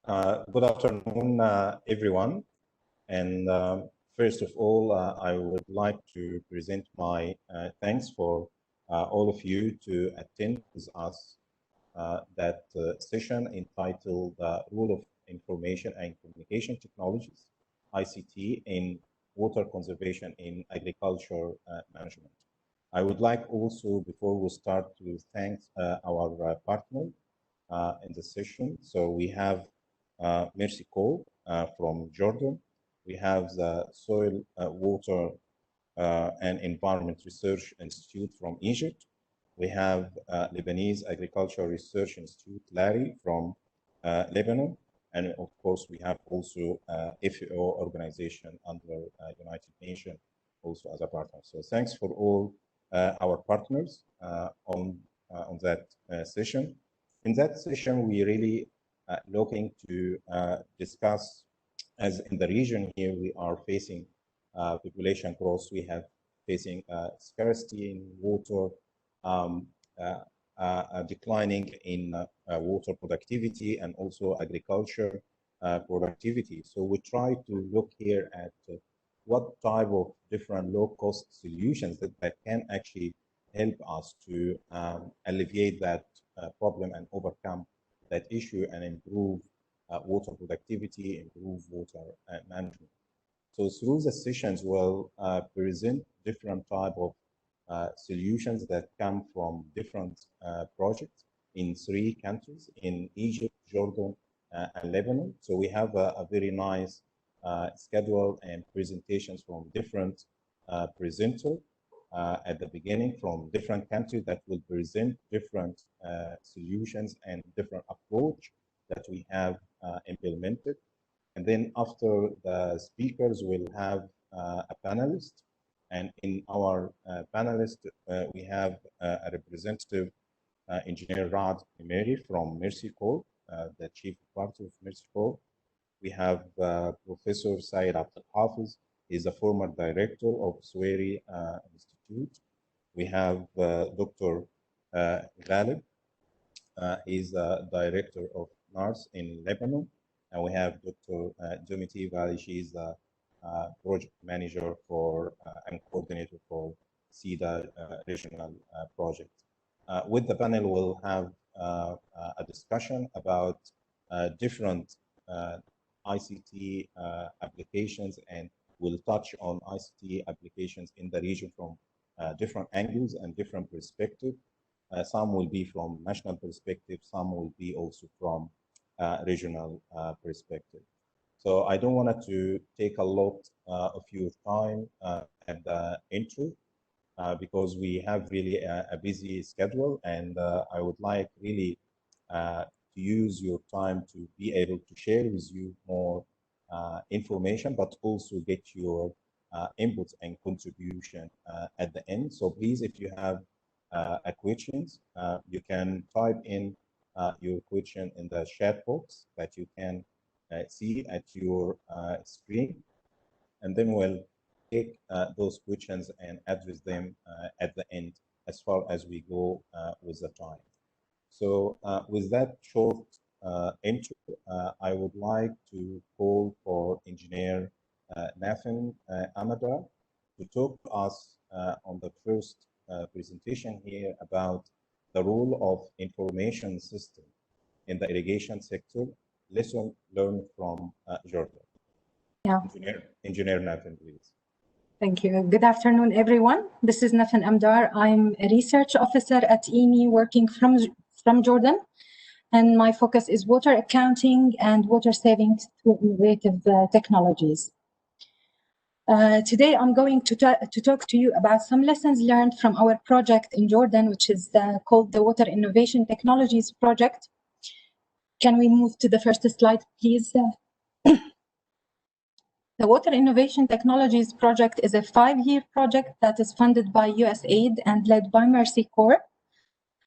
Good afternoon, everyone. And first of all, I would like to present my thanks for all of you to attend with us that session entitled Role of Information and Communication Technologies, ICT, in Water Conservation in Agriculture Management. I would like also, before we start, to thank our partner in the session. So we have Mercy Cole from Jordan. We have the Soil, Water, and Environment Research Institute from Egypt. We have Lebanese Agricultural Research Institute, LARI, from Lebanon. And of course, we have also FAO organization under United Nations also as a partner. So thanks for all our partners on that session. In that session, we really looking to discuss, as in the region here, we are facing population growth. We have facing scarcity in water, declining in water productivity, and also agriculture productivity. So we try to look here at what type of different low-cost solutions that can actually help us to alleviate that problem and overcome that issue and improve water productivity, improve water management. So through the sessions, we'll present different type of solutions that come from different projects in 3 countries, in Egypt, Jordan, and Lebanon. So we have a very nice schedule and presentations from different presenters at the beginning from different countries that will present different solutions and different approach that we have implemented. And then after the speakers, we'll have a panelist. And in our panelist, we have a representative, Engineer Rad Emeri from Mercy Cole, the chief partner of Mercy Cole. We have Professor Said Abdel Hafiz. He's a former director of Sweri Institute. We have Dr. Ghalib. He's a director of NARS in Lebanon. And we have Dr. Domiti Valley. She's a project manager for and coordinator for CEDA regional project. With the panel, we'll have a discussion about different ICT applications, and we'll touch on ICT applications in the region from different angles and different perspectives. Some will be from national perspective, some will be also from regional perspective. So I don't want to take a lot of your time at the intro because we have really a busy schedule, and I would like really to use your time to be able to share with you more information, but also get your inputs and contribution at the end. So please, if you have a questions, you can type in your question in the chat box that you can see at your screen, and then we'll take those questions and address them at the end as far as we go with the time. So with that short intro, I would like to call for Engineer Nathan Amadar to talk to us on the first presentation here about the role of information system in the irrigation sector. Lesson learned from Jordan. Yeah. Engineer Nathan, please. Thank you. Good afternoon, everyone. This is Nathan Amdar. I'm a research officer at EMI working from Jordan, and my focus is water accounting and water savings through innovative technologies. Today, I'm going to talk to you about some lessons learned from our project in Jordan, which is called the Water Innovation Technologies Project. Can we move to the first slide, please? The Water Innovation Technologies Project is a 5-year project that is funded by USAID and led by Mercy Corps.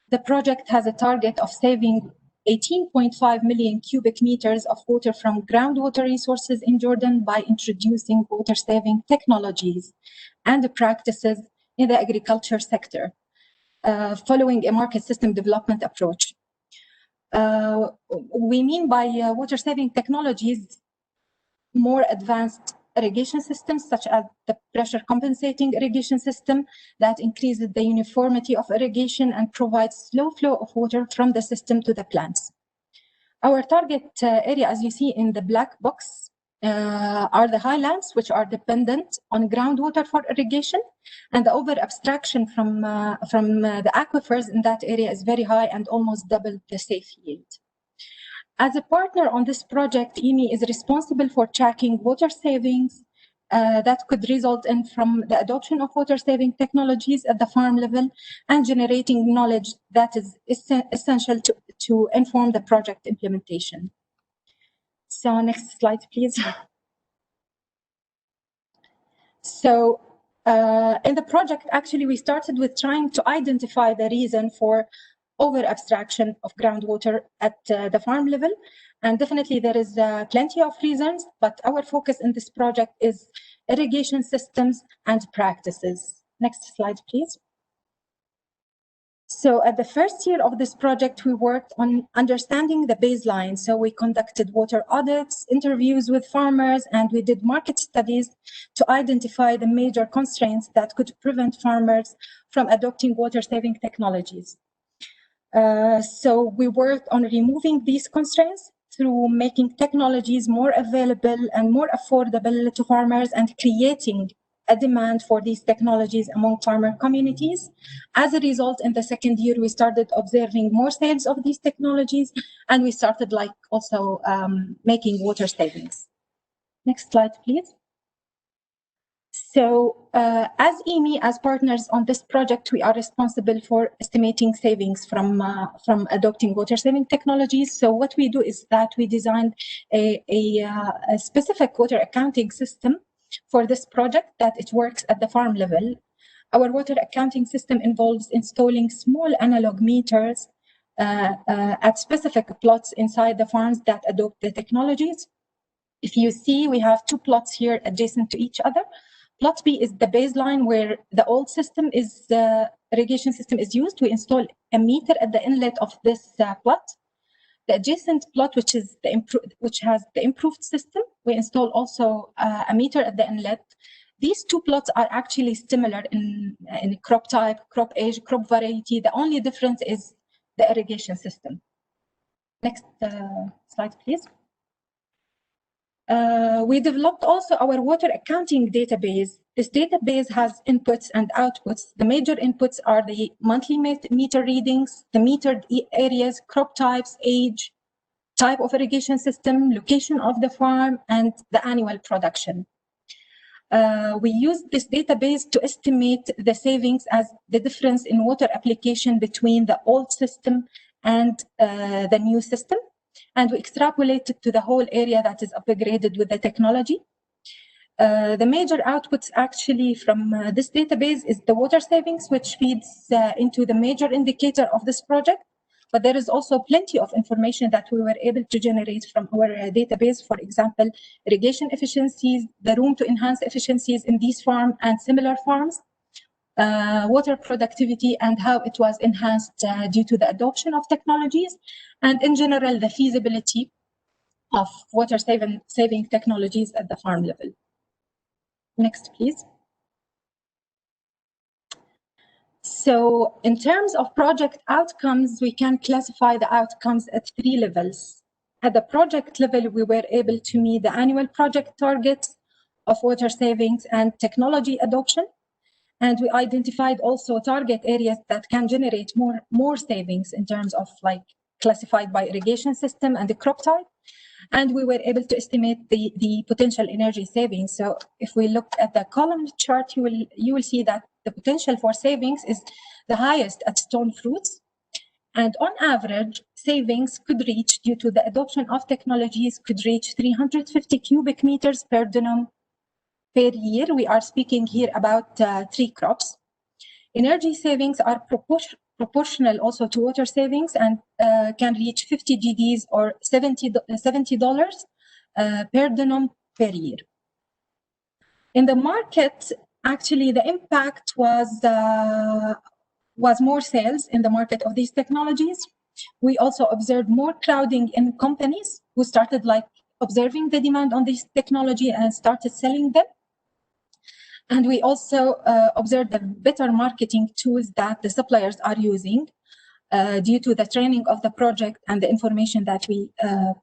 The project has a target of saving 18.5 million cubic meters of water from groundwater resources in Jordan by introducing water-saving technologies and practices in the agriculture sector, following a market system development approach. We mean by water-saving technologies more advanced irrigation systems, such as the pressure compensating irrigation system that increases the uniformity of irrigation and provides slow flow of water from the system to the plants. Our target area, as you see in the black box, are the highlands, which are dependent on groundwater for irrigation, and the over abstraction from the aquifers in that area is very high and almost double the safe yield. As a partner on this project, IMI is responsible for tracking water savings that could result in from the adoption of water saving technologies at the farm level and generating knowledge that is essential to inform the project implementation. So next slide, please. So in the project, actually, we started with trying to identify the reason for over abstraction of groundwater at the farm level. And definitely there is plenty of reasons, but our focus in this project is irrigation systems and practices. Next slide, please. So at the first year of this project, we worked on understanding the baseline. So we conducted water audits, interviews with farmers, and we did market studies to identify the major constraints that could prevent farmers from adopting water-saving technologies. So we worked on removing these constraints through making technologies more available and more affordable to farmers and creating a demand for these technologies among farmer communities. As a result, in the second year, we started observing more sales of these technologies, and we started also making water savings. Next slide, please. So as IMI, as partners on this project, we are responsible for estimating savings from adopting water-saving technologies. So what we do is that we designed a specific water accounting system for this project that it works at the farm level. Our water accounting system involves installing small analog meters at specific plots inside the farms that adopt the technologies. If you see, we have two plots here adjacent to each other. Plot B is the baseline where the old system is the irrigation system is used. We install a meter at the inlet of this plot. The adjacent plot, which has the improved system, we install also a meter at the inlet. These two plots are actually similar in crop type, crop age, crop variety. The only difference is the irrigation system. Next slide, please. We developed also our water accounting database. This database has inputs and outputs. The major inputs are the monthly meter readings, the metered areas, crop types, age, type of irrigation system, location of the farm, and the annual production. We use this database to estimate the savings as the difference in water application between the old system and the new system. And we extrapolate it to the whole area that is upgraded with the technology. The major outputs actually from this database is the water savings, which feeds into the major indicator of this project. But there is also plenty of information that we were able to generate from our database. For example, irrigation efficiencies, the room to enhance efficiencies in these farms and similar farms, water productivity and how it was enhanced due to the adoption of technologies, and in general, the feasibility of water saving technologies at the farm level. Next, please. So in terms of project outcomes, we can classify the outcomes at 3 levels. At the project level, we were able to meet the annual project targets of water savings and technology adoption. And we identified also target areas that can generate more savings in terms of classified by irrigation system and the crop type. And we were able to estimate the potential energy savings. So if we look at the column chart, you will see that the potential for savings is the highest at stone fruits. And on average, savings could reach, due to the adoption of technologies, could reach 350 cubic meters per denium per year. We are speaking here about 3 crops. Energy savings are proportional also to water savings and can reach 50 GDs or $70 per denium per year. In the market, actually, the impact was more sales in the market of these technologies. We also observed more crowding in companies who started like observing the demand on this technology and started selling them. And we also observed the better marketing tools that the suppliers are using due to the training of the project and the information that we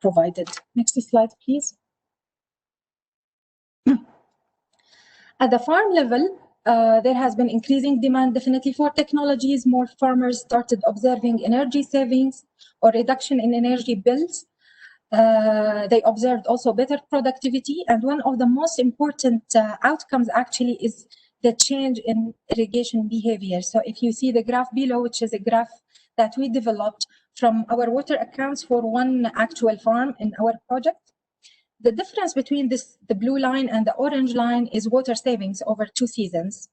provided. Next slide, please. At the farm level, there has been increasing demand definitely for technologies. More farmers started observing energy savings or reduction in energy bills. They observed also better productivity, and one of the most important outcomes actually is the change in irrigation behavior. So if you see the graph below, which is a graph that we developed from our water accounts for one actual farm in our project, the difference between the blue line and the orange line is water savings over 2 seasons.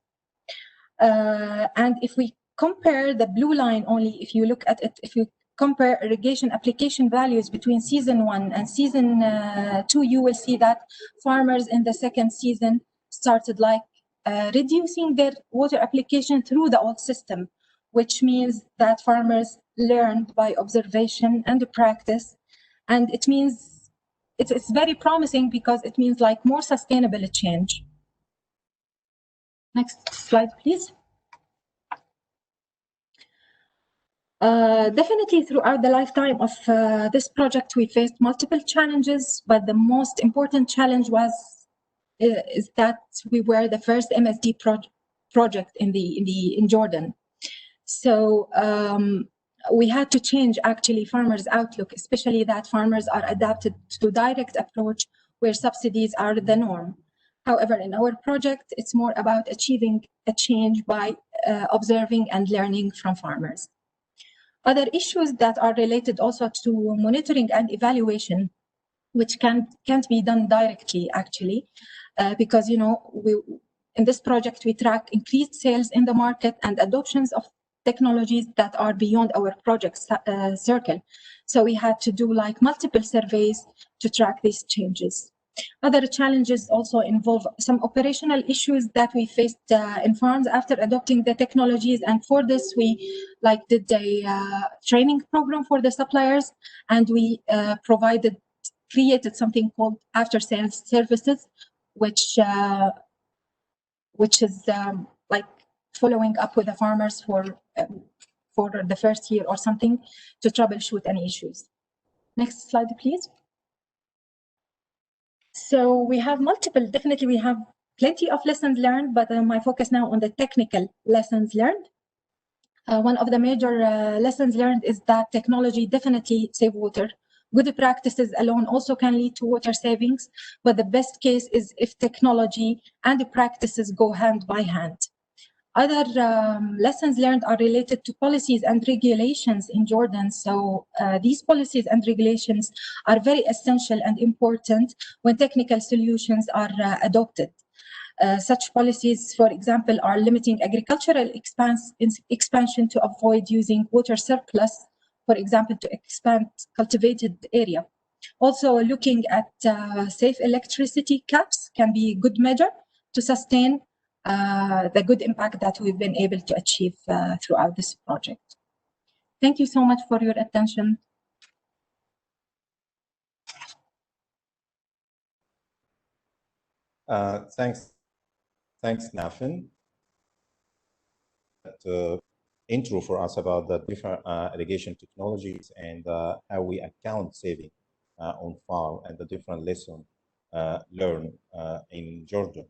And if we compare the blue line only, if you look at it, if you compare irrigation application values between season 1 and season 2, you will see that farmers in the second season started like reducing their water application through the old system, which means that farmers learned by observation and practice. And it means it's very promising because it means like more sustainable change. Next slide, please. Definitely throughout the lifetime of this project, we faced multiple challenges, but the most important challenge is that we were the first MSD project in Jordan. So we had to change actually farmers' outlook, especially that farmers are adapted to direct approach where subsidies are the norm. However, in our project, it's more about achieving a change by observing and learning from farmers. Other issues that are related also to monitoring and evaluation, which can't be done directly actually, because in this project we track increased sales in the market and adoptions of technologies that are beyond our project circle. So we had to do like multiple surveys to track these changes. Other challenges also involve some operational issues that we faced in farms after adopting the technologies. And for this, we did a training program for the suppliers, and we created something called after-sales services, which is like following up with the farmers for the first year or something to troubleshoot any issues. Next slide, please. So we have definitely we have plenty of lessons learned, but my focus now on the technical lessons learned. One of the major lessons learned is that technology definitely saves water. Good practices alone also can lead to water savings, but the best case is if technology and the practices go hand by hand. Other lessons learned are related to policies and regulations in Jordan. So these policies and regulations are very essential and important when technical solutions are adopted. Such policies, for example, are limiting agricultural expansion to avoid using water surplus, for example, to expand cultivated area. Also, looking at safe electricity caps can be a good measure to sustain the good impact that we've been able to achieve throughout this project. Thank you so much for your attention. Thanks, Nafin. Intro for us about the different irrigation technologies and how we account saving on farm and the different lessons learned in Jordan.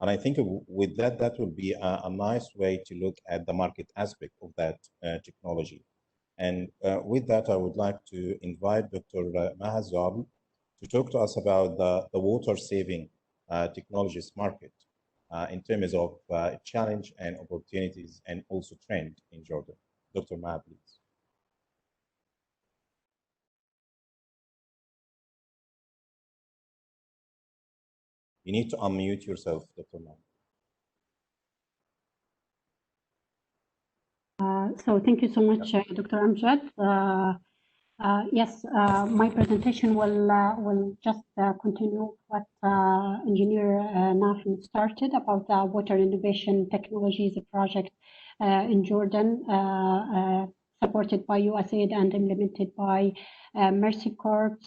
And I think with that will be a nice way to look at the market aspect of that technology. And with that, I would like to invite Dr. Maha Zabi to talk to us about the water saving technologies market in terms of challenge and opportunities and also trend in Jordan. Dr. Maha, please. You need to unmute yourself, Dr. Maha. So thank you so much, Dr. Amjad. Yes, my presentation will just continue what Engineer Nafin started about the water innovation technologies project in Jordan, supported by USAID and implemented by Mercy Corps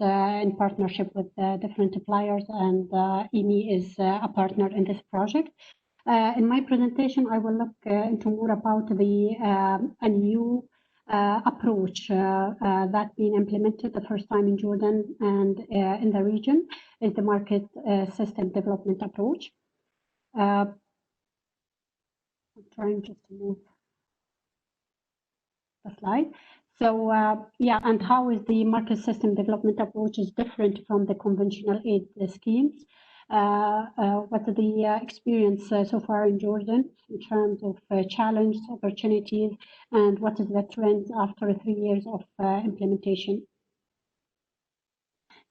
in partnership with different suppliers, and EMI is a partner in this project. In my presentation, I will look into more about a new approach that's been implemented the first time in Jordan and in the region, is the market system development approach. I'm trying just to move the slide. So yeah, and how is the market system development approach is different from the conventional aid schemes? What are the experience so far in Jordan in terms of challenges, opportunities, and what is the trend after 3 years of implementation?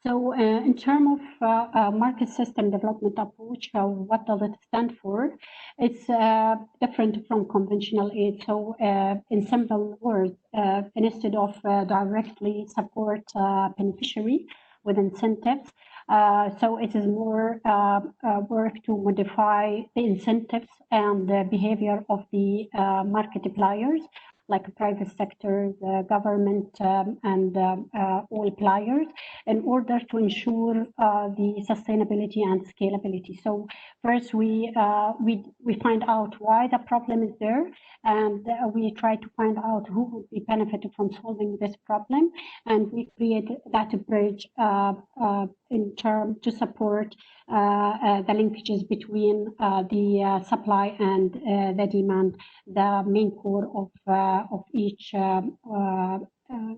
So in terms of market system development approach, what does it stand for? It's different from conventional aid. So in simple words, instead of directly support beneficiary with incentives, so it is more work to modify the incentives and the behavior of the market players, like private sector, the government, and all players, in order to ensure the sustainability and scalability. So first, we find out why the problem is there, and we try to find out who would be benefited from solving this problem, and we create that bridge in terms to support the linkages between the supply and the demand, the main core of each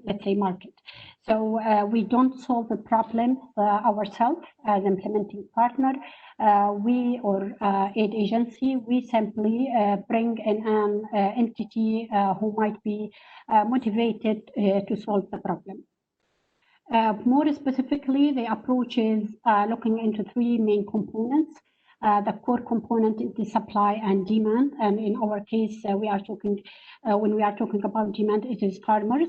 let's say market. So we don't solve the problem ourselves as implementing partner. We or aid agency, we simply bring in an entity who might be motivated to solve the problem. More specifically, the approach is looking into 3 main components. The core component is the supply and demand, and in our case, we are talking when we are talking about demand, it is farmers.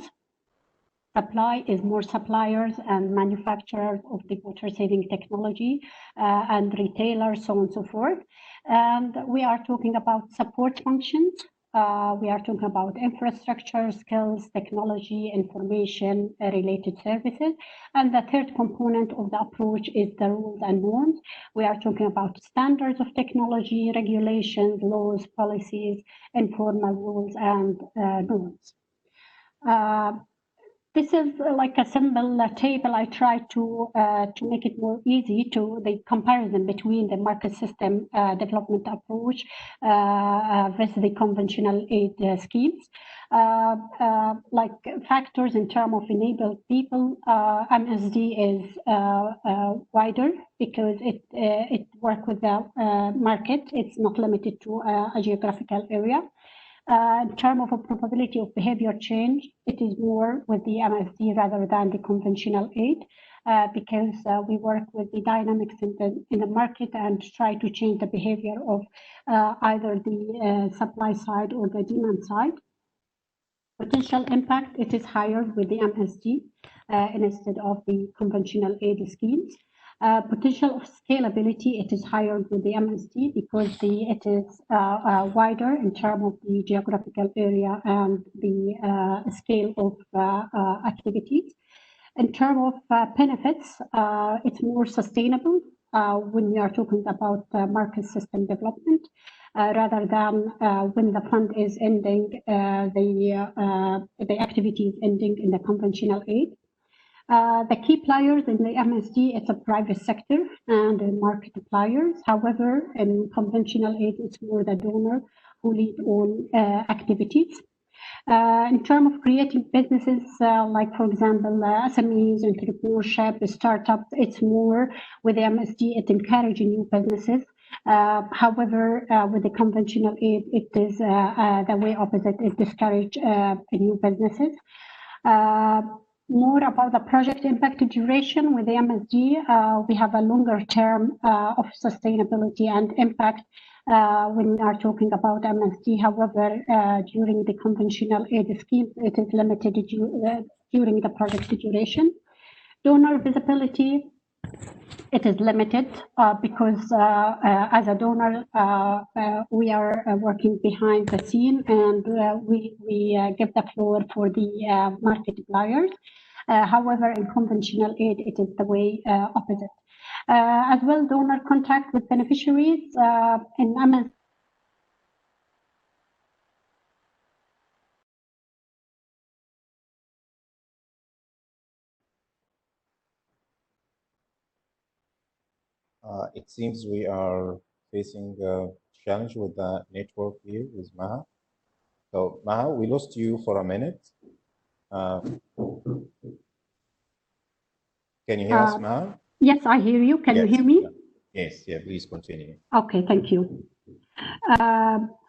Supply is more suppliers and manufacturers of the water saving technology and retailers, so on and so forth. And we are talking about support functions. We are talking about infrastructure, skills, technology, information, related services. And the third component of the approach is the rules and norms. We are talking about standards of technology, regulations, laws, policies, informal rules, and norms. This is like a simple table. I try to make it more easy to the comparison between the market system development approach versus the conventional aid schemes. Like factors in terms of enabled people, MSD is wider because it works with the market. It's not limited to a geographical area. In terms of a probability of behavior change, it is more with the MSD rather than the conventional aid, because we work with the dynamics in the market and try to change the behavior of either the supply side or the demand side. Potential impact, it is higher with the MSD instead of the conventional aid schemes. Potential of scalability, it is higher with the MSD because it is wider in terms of the geographical area and the scale of activities. In terms of benefits, it's more sustainable when we are talking about market system development rather than when the fund is ending, the activity is ending in the conventional aid. The key players in the MSD, it's a private sector and market players. However, in conventional aid, it's more the donor who lead all activities. In terms of creating businesses, like for example, SMEs, entrepreneurship, startups, it's more with the MSD, it encourages new businesses. However, with the conventional aid, it is the way opposite, it discourages new businesses. More about the project impact duration with the MSD, we have a longer term of sustainability and impact when we are talking about MSD. However, during the conventional aid scheme, it is limited during the project duration. Donor visibility, it is limited because as a donor, we are working behind the scene, and we give the floor for the marketpliers. However, in conventional aid, it is the way opposite. As well, donor contact with beneficiaries in Amazon. It seems we are facing a challenge with the network here with Maha. So Maha, we lost you for a minute. Can you hear us, Maha? Yes, I hear you. Can you hear me? Yes, yeah, please continue. Okay, thank you.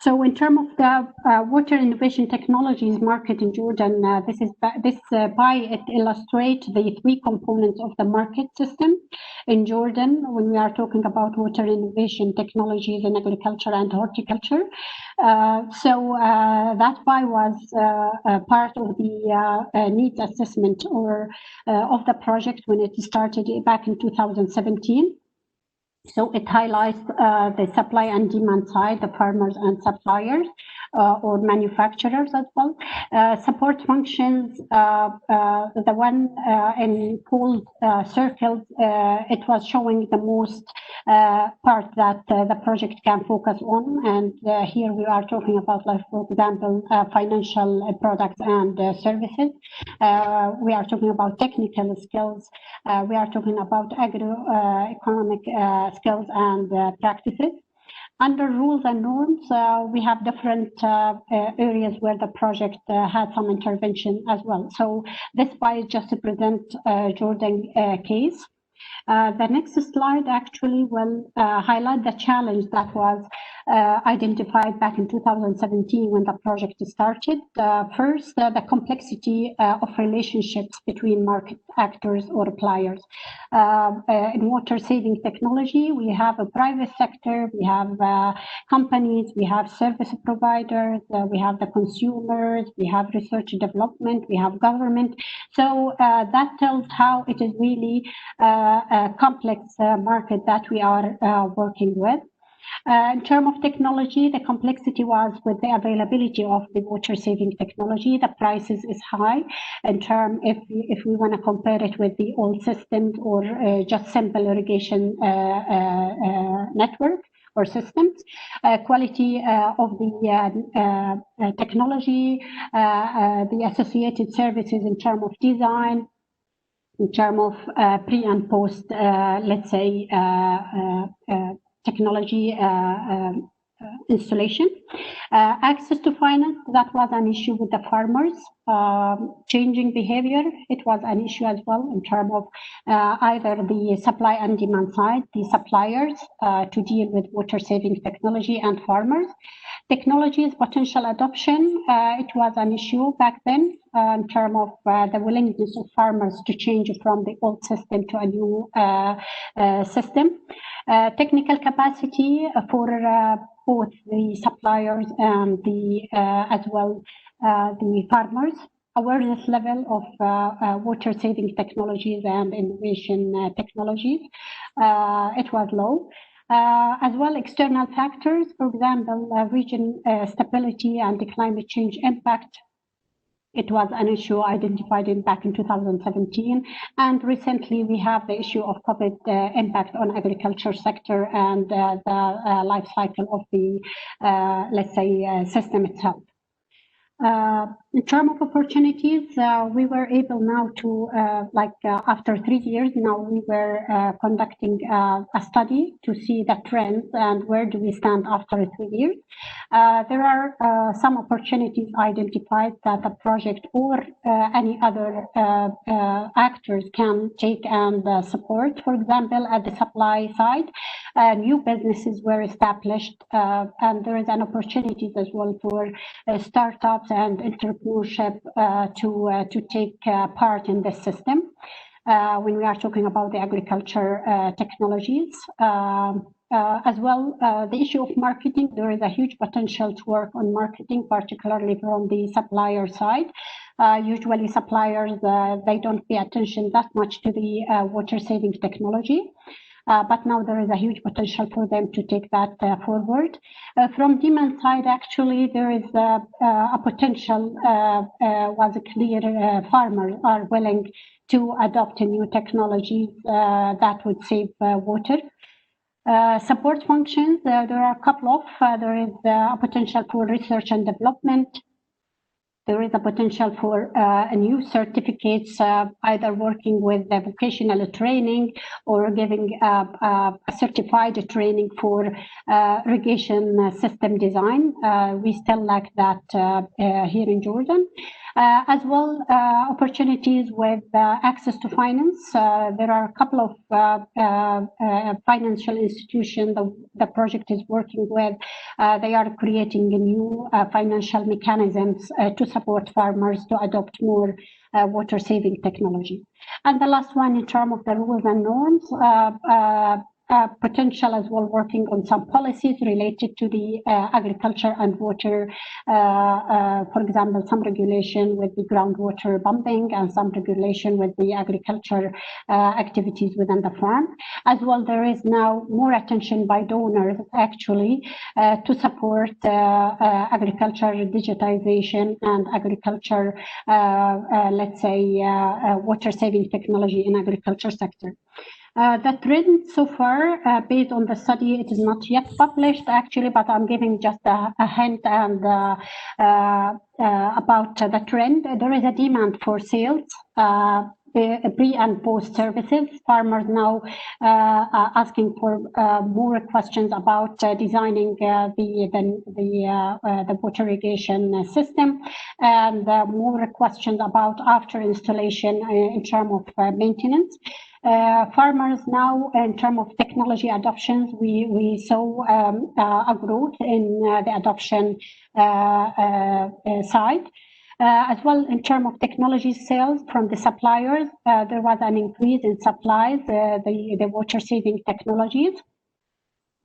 So in terms of the water innovation technologies market in Jordan, this pie, it illustrates the three components of the market system in Jordan when we are talking about water innovation technologies in agriculture and horticulture. So that pie was part of the needs assessment or of the project when it started back in 2017. So it highlights the supply and demand side, the farmers and suppliers or manufacturers as well. Support functions, the one in bold circles, it was showing the most part that the project can focus on. And here we are talking about, like, for example, financial products and services. We are talking about technical skills. We are talking about agro-economic skills and practices. Under rules and norms, we have different areas where the project had some intervention as well. So this pie just to present Jordan case. The next slide actually will highlight the challenge that was identified back in 2017 when the project started. First, the complexity of relationships between market actors or players. In water saving technology, we have a private sector, we have companies, we have service providers, we have the consumers, we have research and development, we have government. So that tells how it is really a complex market that we are working with. In terms of technology, the complexity was with the availability of the water saving technology. The prices is high in terms if we want to compare it with the old systems or just simple irrigation network or systems. Quality of the technology, the associated services in terms of design, in terms of pre and post, let's say, technology installation. Access to finance, that was an issue with the farmers. Changing behavior, it was an issue as well in terms of either the supply and demand side, the suppliers to deal with water saving technology and farmers. Technologies potential adoption, it was an issue back then in terms of the willingness of farmers to change from the old system to a new system. Technical capacity for both the suppliers and the as well the farmers. Awareness level of water saving technologies and innovation technologies, it was low. As well, external factors, for example, region stability and the climate change impact. It was an issue identified back in 2017. And recently, we have the issue of COVID impact on agriculture sector and the life cycle of the, let's say, system itself. In terms of opportunities, we were able now to, after 3 years, now we were conducting a study to see the trends and where do we stand after 3 years. There are some opportunities identified that the project or any other actors can take and support. For example, at the supply side, new businesses were established, and there is an opportunity as well for startups and entrepreneurship to take part in this system when we are talking about the agriculture technologies. As well, the issue of marketing, there is a huge potential to work on marketing, particularly from the supplier side. Usually suppliers, they don't pay attention that much to the water saving technology. But now there is a huge potential for them to take that forward. From demand side, actually, there is a potential was clear. Farmers are willing to adopt new technologies that would save water. Support functions, there are a couple of, there is a potential for research and development. There is a potential for new certificates, either working with the vocational training or giving a certified training for irrigation system design. We still lack that here in Jordan. As well, opportunities with access to finance. There are a couple of financial institutions the project is working with. They are creating new financial mechanisms to support farmers to adopt more water saving technology. And the last one, in terms of the rules and norms, potential as well, working on some policies related to the agriculture and water. For example, some regulation with the groundwater pumping and some regulation with the agriculture activities within the farm. As well, there is now more attention by donors actually to support agriculture digitization and agriculture, let's say, water saving technology in agriculture sector. The trend so far, based on the study, it is not yet published actually, but I'm giving just a hint and about the trend. There is a demand for sales, pre and post services. Farmers now asking for more questions about designing the water irrigation system, and more questions about after installation in terms of maintenance. Farmers now, in terms of technology adoptions, we saw a growth in the adoption side. As well, in terms of technology sales from the suppliers, there was an increase in supplies, the water saving technologies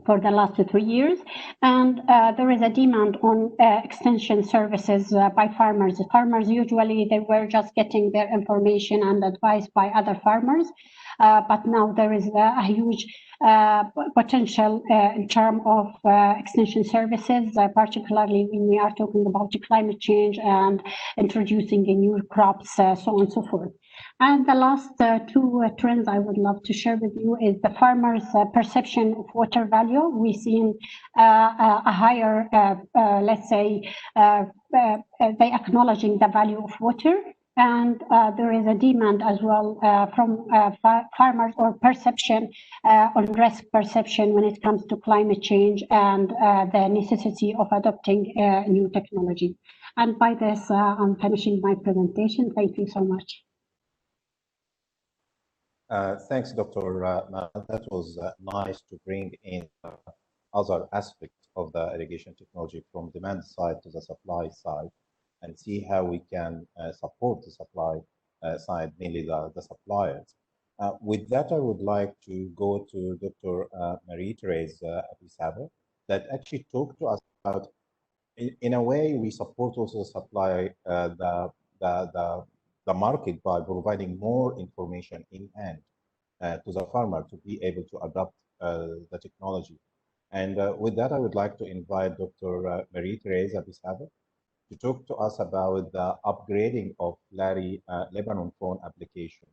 for the last 3 years. And there is a demand on extension services by farmers. Farmers usually, they were just getting their information and advice by other farmers. But now there is a huge potential in terms of extension services, particularly when we are talking about climate change and introducing new crops, so on and so forth. And the last two trends I would love to share with you is the farmers' perception of water value. We've seen a higher, let's say, they acknowledging the value of water. And there is a demand as well from farmers or perception on risk perception when it comes to climate change and the necessity of adopting new technology. And by this, I'm finishing my presentation. Thank you so much. Thanks, Dr. That was nice to bring in other aspects of the irrigation technology from demand side to the supply side, and see how we can support the supply side, mainly the suppliers. With that, I would like to go to Dr. Marie-Therese Abisaba, that actually talked to us about, in a way, we support also the supply, the market by providing more information in hand to the farmer to be able to adopt the technology. And with that, I would like to invite Dr. Marie-Therese Abisaba to talk to us about the upgrading of Larry Lebanon phone application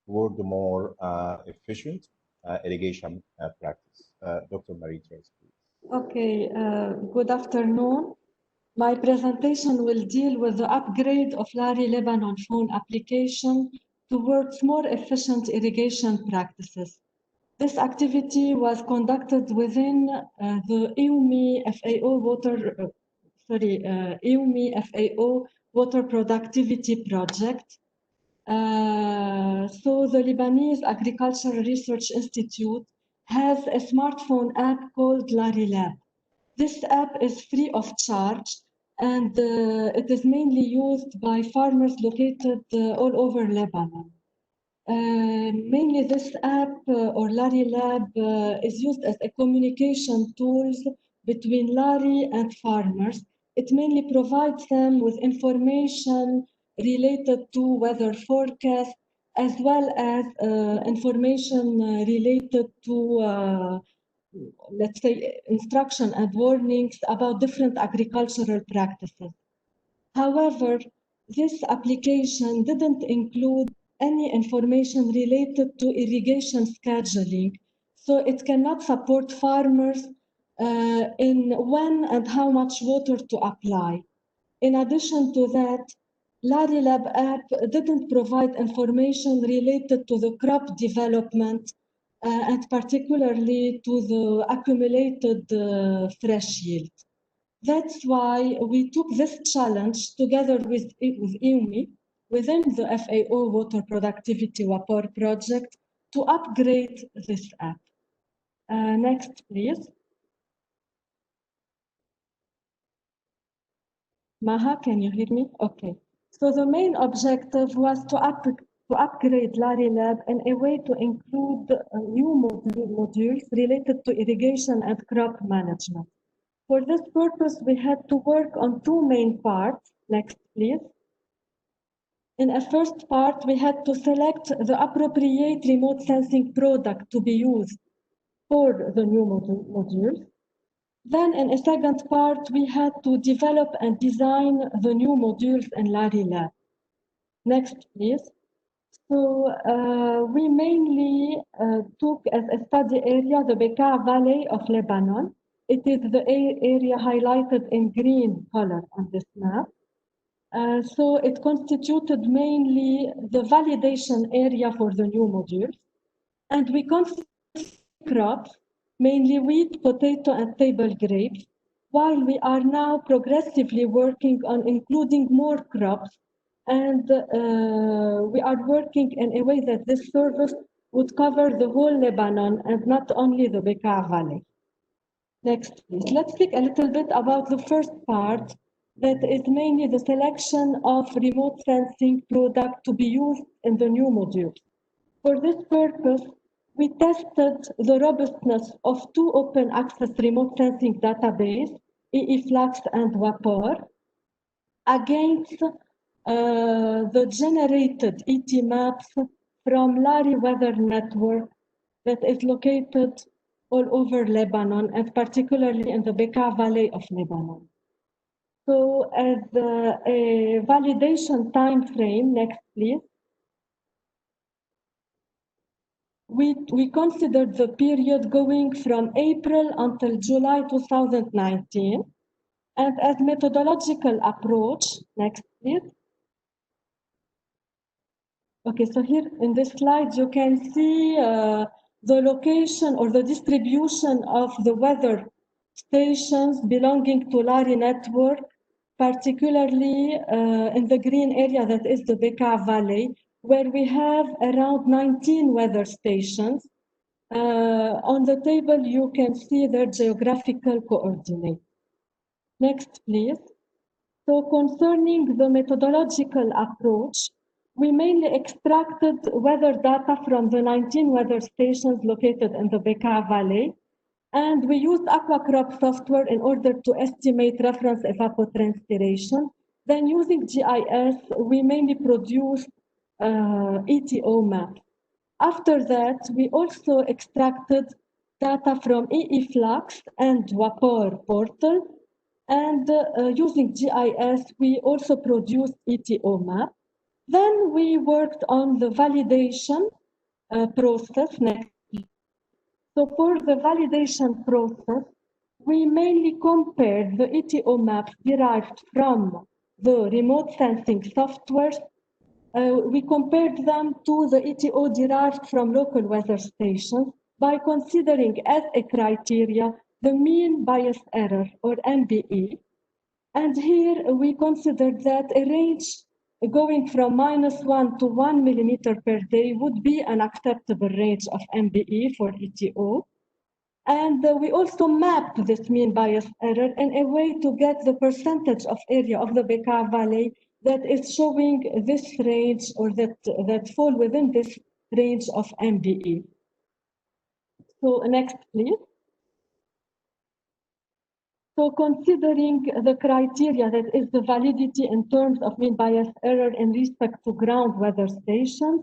toward the more efficient irrigation practice. Dr. Marie-Therese, please. Okay, good afternoon. My presentation will deal with the upgrade of Larry Lebanon phone application towards more efficient irrigation practices. This activity was conducted within the EUMI FAO Water Productivity Project. So the Lebanese Agricultural Research Institute has a smartphone app called Larry Lab. This app is free of charge, and it is mainly used by farmers located all over Lebanon. Mainly this app or Larry Lab is used as a communication tool between Larry and farmers. It mainly provides them with information related to weather forecast as well as information related to, let's say, instruction and warnings about different agricultural practices. However, this application didn't include any information related to irrigation scheduling, so it cannot support farmers in when and how much water to apply. In addition to that, LariLab app didn't provide information related to the crop development and particularly to the accumulated fresh yield. That's why we took this challenge together with IUMI within the FAO Water Productivity WAPOR project to upgrade this app. Next, please. Maha, can you hear me? Okay. So the main objective was to upgrade LariLab in a way to include new modules related to irrigation and crop management. For this purpose, we had to work on two main parts. Next, please. In a first part, we had to select the appropriate remote sensing product to be used for the new modules. Then in a second part, we had to develop and design the new modules in LariLab. Next, please. So we mainly took as a study area the Bekaa Valley of Lebanon. It is the area highlighted in green color on this map. So it constituted mainly the validation area for the new modules. And we considered crops, mainly wheat, potato, and table grapes, while we are now progressively working on including more crops. And we are working in a way that this service would cover the whole Lebanon and not only the Bekaa Valley. Next, please. Let's speak a little bit about the first part, that is mainly the selection of remote sensing product to be used in the new module. For this purpose, we tested the robustness of two open access remote sensing database, EEFLAX and WAPOR, against the generated ET maps from Lari Weather Network that is located all over Lebanon, and particularly in the Bekaa Valley of Lebanon. So as a validation time frame, next please, we considered the period going from April until July 2019, and as methodological approach, next please. Okay, so here in this slide, you can see the location or the distribution of the weather stations belonging to Lari network, particularly in the green area that is the Bekaa Valley, where we have around 19 weather stations. On the table, you can see their geographical coordinates. Next, please. So concerning the methodological approach, we mainly extracted weather data from the 19 weather stations located in the Bekaa Valley, and we used aquacrop software in order to estimate reference evapotranspiration. Then using GIS, we mainly produced ETO maps. After that, we also extracted data from EEFLAX and WAPOR portal, and using GIS, we also produced ETO map. Then we worked on the validation process next. So for the validation process, we mainly compared the ETO maps derived from the remote sensing software. We compared them to the ETO derived from local weather stations by considering as a criteria the mean bias error, or MBE. And here we considered that a range going from -1 to 1 millimeter per day would be an acceptable range of MBE for ETO. And we also mapped this mean bias error in a way to get the percentage of area of the Bekaa Valley that is showing this range, or that fall within this range of MBE. So next, please. So considering the criteria that is the validity in terms of mean bias error in respect to ground weather stations,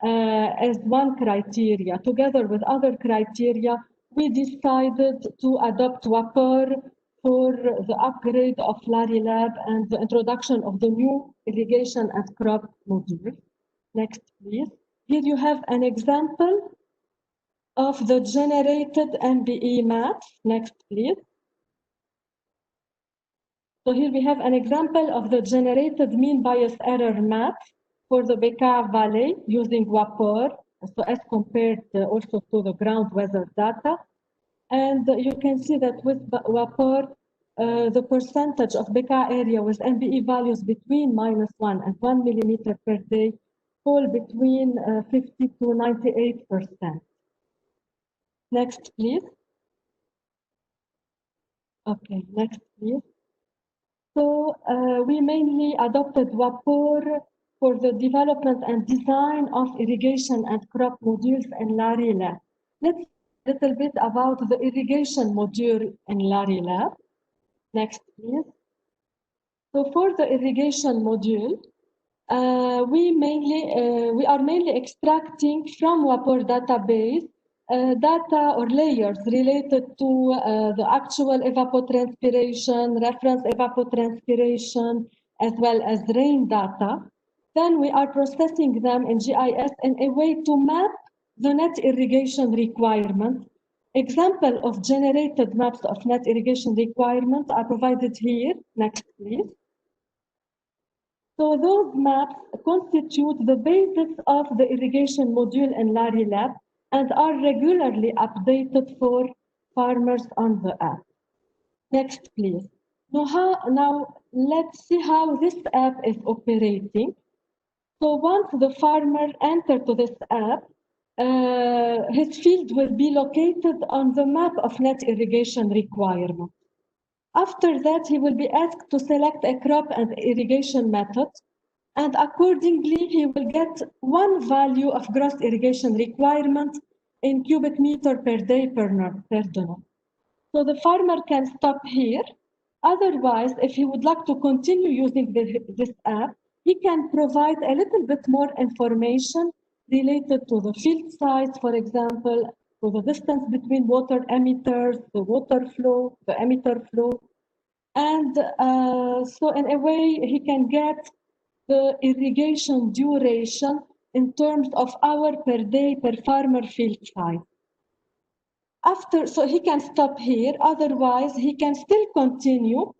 as one criteria. Together with other criteria, we decided to adopt WAPR for the upgrade of Lari Lab and the introduction of the new irrigation and crop module. Next, please. Here you have an example of the generated MBE maps. Next, please. So here we have an example of the generated mean bias error map for the Bekaa Valley using WAPR, so as compared also to the ground weather data. And you can see that with WAPR, the percentage of Bekaa area with MBE values between -1 and 1 millimeter per day fall between 50 to 98%. Next, please. Okay, next, please. So we mainly adopted WAPR for the development and design of irrigation and crop modules in Lari Lab. Let's see a little bit about the irrigation module in Lari Lab. Next, please. So for the irrigation module, we are mainly extracting from WAPR database data or layers related to the actual evapotranspiration, reference evapotranspiration, as well as rain data. Then we are processing them in GIS in a way to map the net irrigation requirements. Example of generated maps of net irrigation requirements are provided here. Next, please. So those maps constitute the basis of the irrigation module in Lari Lab and are regularly updated for farmers on the app. Next, please. Now let's see how this app is operating. So once the farmer enters to this app, his field will be located on the map of net irrigation requirement. After that, he will be asked to select a crop and irrigation method, and accordingly, he will get one value of gross irrigation requirement in cubic meter per day per dönum. So the farmer can stop here. Otherwise, if he would like to continue using this app, he can provide a little bit more information related to the field size, for example, to the distance between water emitters, the water flow, the emitter flow. And so in a way, he can get the irrigation duration in terms of hour per day per farmer field size. So he can stop here, otherwise he can still continue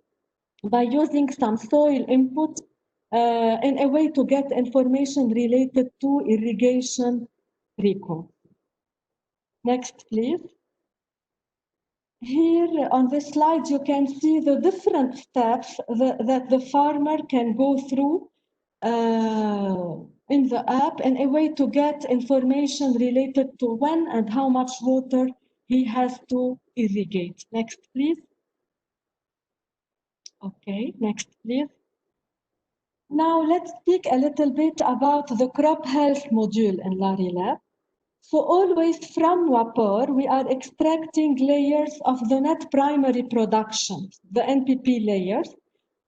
by using some soil input in a way to get information related to irrigation frequency. Next, please. Here on this slide, you can see the different steps that the farmer can go through in the app in a way to get information related to when and how much water he has to irrigate. Next, please. Okay, next, please. Now let's speak a little bit about the crop health module in Lari Lab. So always from WAPR, we are extracting layers of the net primary production, the NPP layers,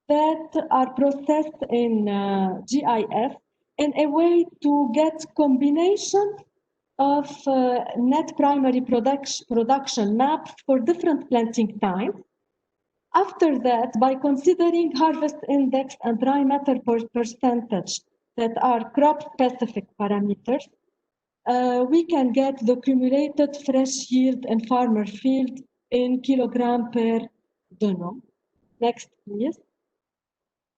that are processed in GIS in a way to get combination of net primary production maps for different planting times. After that, by considering harvest index and dry matter percentage that are crop-specific parameters, we can get the cumulated fresh yield in farmer field in kilogram per dönum. Next, please.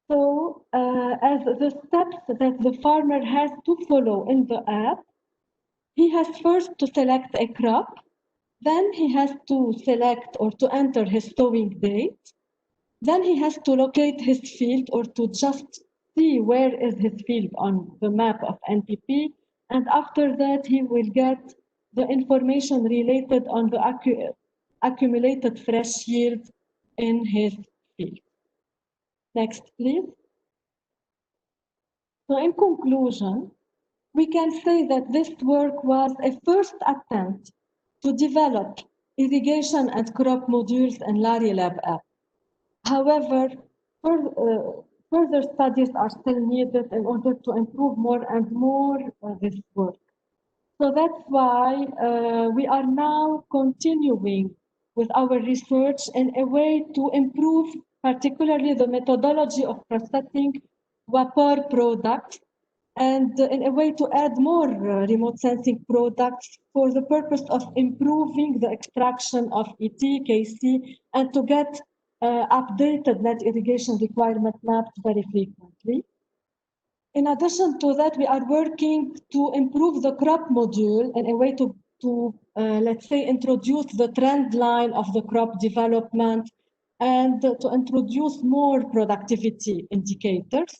So, as the steps that the farmer has to follow in the app, he has first to select a crop, then he has to select or to enter his sowing date, then he has to locate his field or to just see where is his field on the map of NPP, and after that he will get the information related on the accumulated fresh yield in his field. Next, please. So in conclusion, we can say that this work was a first attempt to develop irrigation and crop modules in Lari Lab app. However, further studies are still needed in order to improve more and more this work. So that's why we are now continuing with our research in a way to improve particularly the methodology of processing vapor products and in a way to add more remote sensing products for the purpose of improving the extraction of ET, KC, and to get updated net irrigation requirement maps very frequently. In addition to that, we are working to improve the crop module in a way to let's say, introduce the trend line of the crop development and to introduce more productivity indicators.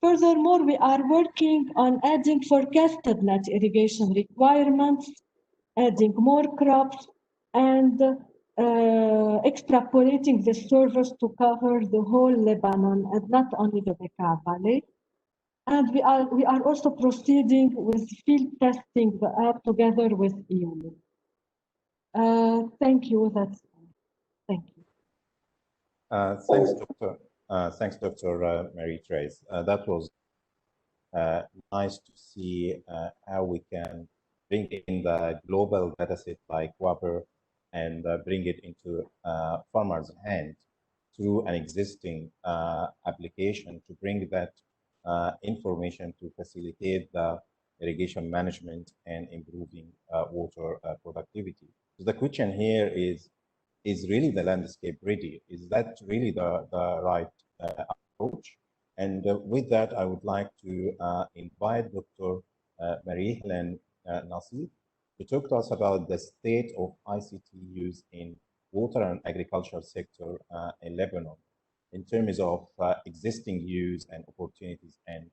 Furthermore, we are working on adding forecasted net irrigation requirements, adding more crops, and extrapolating the service to cover the whole Lebanon and not only the Bekaa Valley. And we are also proceeding with field testing the app together with EU. Thank you. Thank you. Thanks, Dr. Marie-Thérèse. That was nice to see how we can bring in the global dataset like WAPR and bring it into farmers' hands through an existing application to bring that information to facilitate the irrigation management and improving water productivity. So the question here is really the landscape ready? Is that really the right approach? And with that, I would like to invite Dr. Marie-Hélène Nassif to talk to us about the state of ICT use in water and agriculture sector in Lebanon in terms of existing use and opportunities and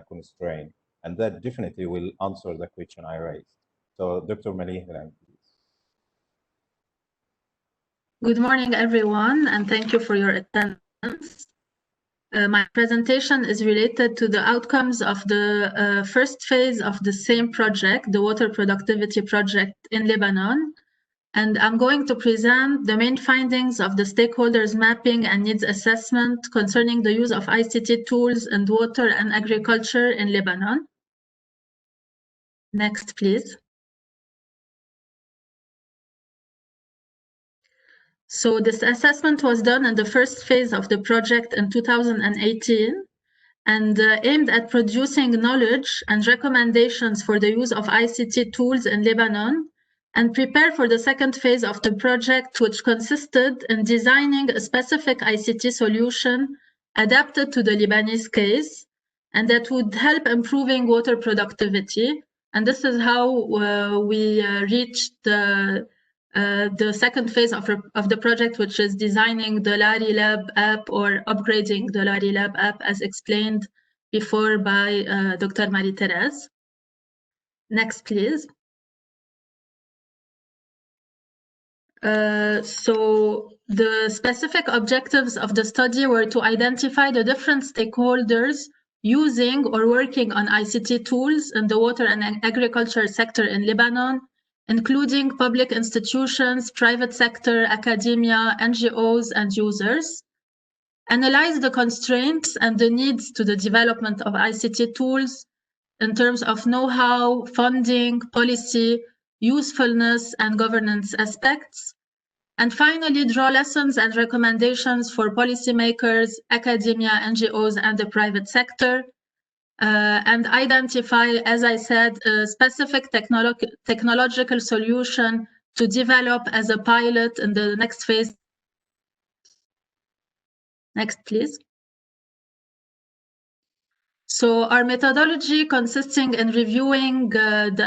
constraints. And that definitely will answer the question I raised. So Dr. Marie-Hélène, please. Good morning, everyone, and thank you for your attendance. My presentation is related to the outcomes of the first phase of the same project, the Water Productivity Project in Lebanon. And I'm going to present the main findings of the stakeholders mapping and needs assessment concerning the use of ICT tools in water and agriculture in Lebanon. Next, please. So this assessment was done in the first phase of the project in 2018 and aimed at producing knowledge and recommendations for the use of ICT tools in Lebanon and prepare for the second phase of the project, which consisted in designing a specific ICT solution adapted to the Lebanese case and that would help improving water productivity. And this is how we reached the second phase of the project, which is designing the Lari Lab app or upgrading the Lari Lab app as explained before by Dr. Marie-Thérèse. Next, please. So the specific objectives of the study were to identify the different stakeholders using or working on ICT tools in the water and agriculture sector in Lebanon, including public institutions, private sector, academia, NGOs, and users. Analyze the constraints and the needs to the development of ICT tools in terms of know-how, funding, policy, usefulness, and governance aspects. And finally, draw lessons and recommendations for policymakers, academia, NGOs, and the private sector, and identify, as I said, a specific technological solution to develop as a pilot in the next phase. Next, please. So our methodology consisting in reviewing the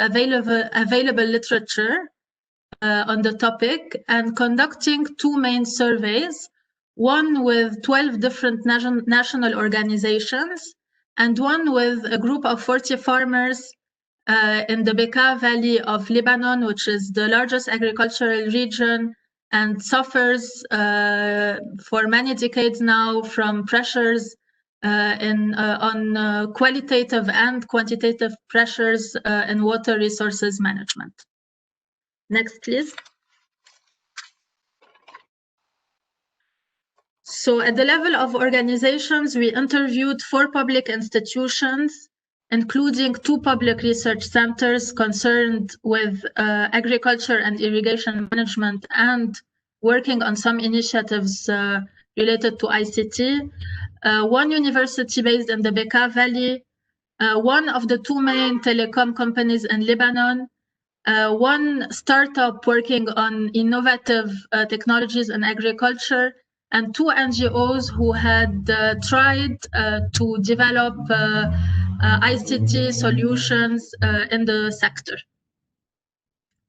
available literature on the topic and conducting two main surveys, one with 12 different national organizations and one with a group of 40 farmers in the Bekaa Valley of Lebanon, which is the largest agricultural region and suffers for many decades now from pressures on qualitative and quantitative pressures in water resources management. Next, please. So at the level of organizations, we interviewed 4 public institutions including 2 public research centers concerned with agriculture and irrigation management and working on some initiatives related to ICT, 1 university based in the Bekaa Valley, 1 of the 2 main telecom companies in Lebanon, 1 startup working on innovative technologies in agriculture, and 2 NGOs who had tried to develop ICT solutions in the sector.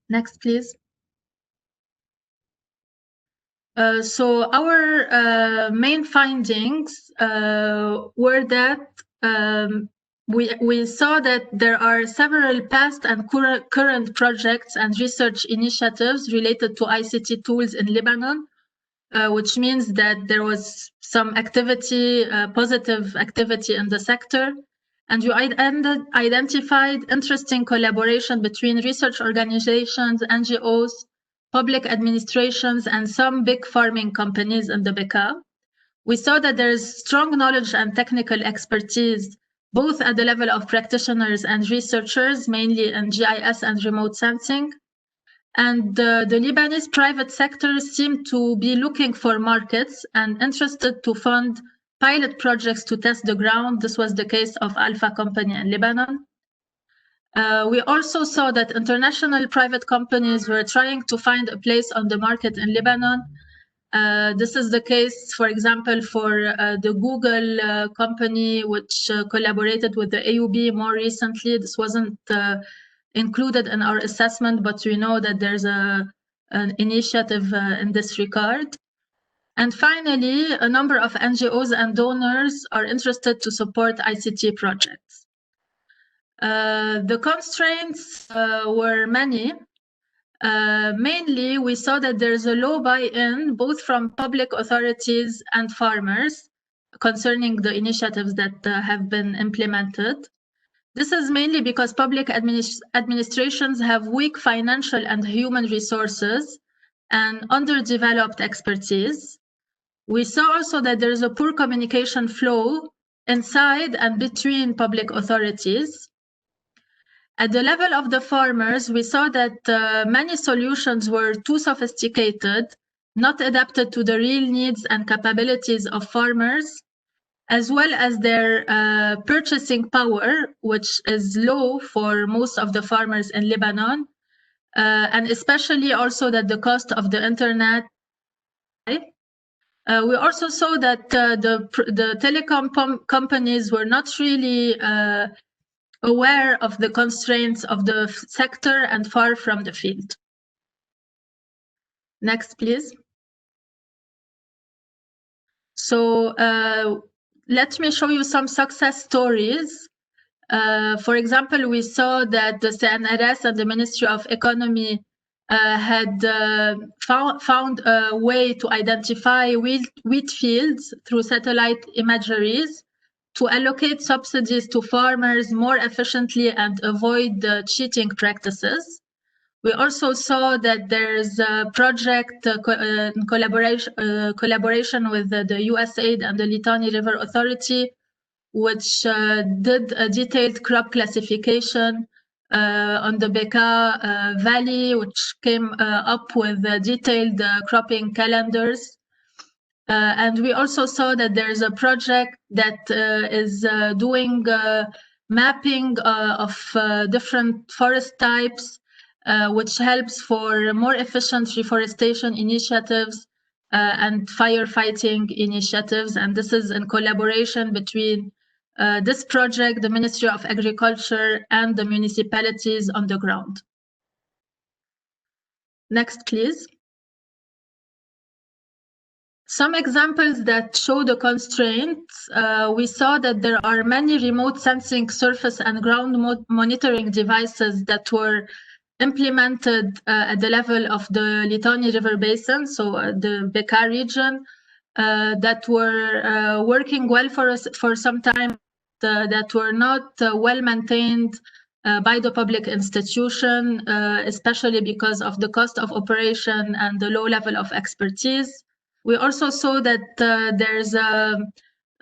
Next, please. So our main findings were that we saw that there are several past and current projects and research initiatives related to ICT tools in Lebanon, which means that there was some activity, positive activity in the sector. And you identified interesting collaboration between research organizations, NGOs, public administrations, and some big farming companies in the Bekaa. We saw that there is strong knowledge and technical expertise, both at the level of practitioners and researchers, mainly in GIS and remote sensing. And the Lebanese private sector seemed to be looking for markets and interested to fund pilot projects to test the ground. This was the case of Alpha Company in Lebanon. We also saw that international private companies were trying to find a place on the market in Lebanon. This is the case, for example, for the Google company, which collaborated with the AUB more recently. This wasn't included in our assessment, but we know that there's an initiative in this regard. And finally, a number of NGOs and donors are interested to support ICT projects. The constraints were many. Mainly, we saw that there's a low buy-in, both from public authorities and farmers, concerning the initiatives that have been implemented. This is mainly because public administrations have weak financial and human resources and underdeveloped expertise. We saw also that there is a poor communication flow inside and between public authorities. At the level of the farmers, we saw that many solutions were too sophisticated, not adapted to the real needs and capabilities of farmers, as well as their purchasing power, which is low for most of the farmers in Lebanon, and especially also that the cost of the internet. We also saw that the telecom companies were not really aware of the constraints of the sector and far from the field. Next, please. So let me show you some success stories. For example, we saw that the CNRS and the Ministry of Economy had found a way to identify wheat fields through satellite imageries to allocate subsidies to farmers more efficiently and avoid cheating practices. We also saw that there's a project in collaboration with the USAID and the Litani River Authority, which did a detailed crop classification on the Bekaa Valley, which came up with detailed cropping calendars. And we also saw that there's a project that is doing mapping of different forest types, which helps for more efficient reforestation initiatives and firefighting initiatives. And this is in collaboration between this project, the Ministry of Agriculture, and the municipalities on the ground. Next, please. Some examples that show the constraints. We saw that there are many remote sensing surface and ground monitoring devices that were implemented at the level of the Litani River Basin, so the Bekaa region, that were working well for some time, that were not well maintained by the public institution, especially because of the cost of operation and the low level of expertise. We also saw that there's a